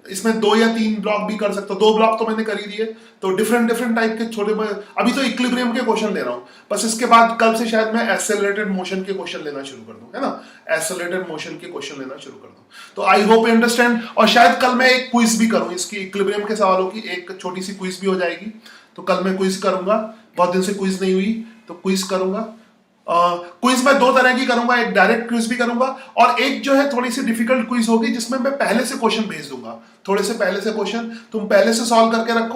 इसमें 2 या 3 ब्लॉक भी कर सकता हूँ, 2 ब्लॉक तो मैंने कर ही दिए। तो डिफरेंट टाइप के छोटे, अभी तो इक्विलिब्रियम के क्वेश्चन ले रहा हूँ, बस इसके बाद कल से शायद मैं एक्सेलरेटेड मोशन के क्वेश्चन लेना शुरू कर दूं, है ना, एक्सेलरेटेड मोशन के क्वेश्चन लेना शुरू कर दूं। तो आई होप यू अंडरस्टैंड, और शायद कल मैं एक क्विज भी करूं, इसकी इक्विलिब्रियम के सवालों की एक छोटी सी क्विज भी हो जाएगी। तो कल मैं क्विज करूंगा, बहुत दिन से क्विज नहीं हुई, तो क्विज करूंगा। क्विज मैं 2 तरह की करूंगा, एक डायरेक्ट क्विज भी करूंगा, और एक जो है थोड़ी सी डिफिकल्ट क्विज होगी, जिसमें मैं पहले से क्वेश्चन भेज दूंगा, थोड़े से पहले से क्वेश्चन तुम पहले से सॉल्व करके रखो।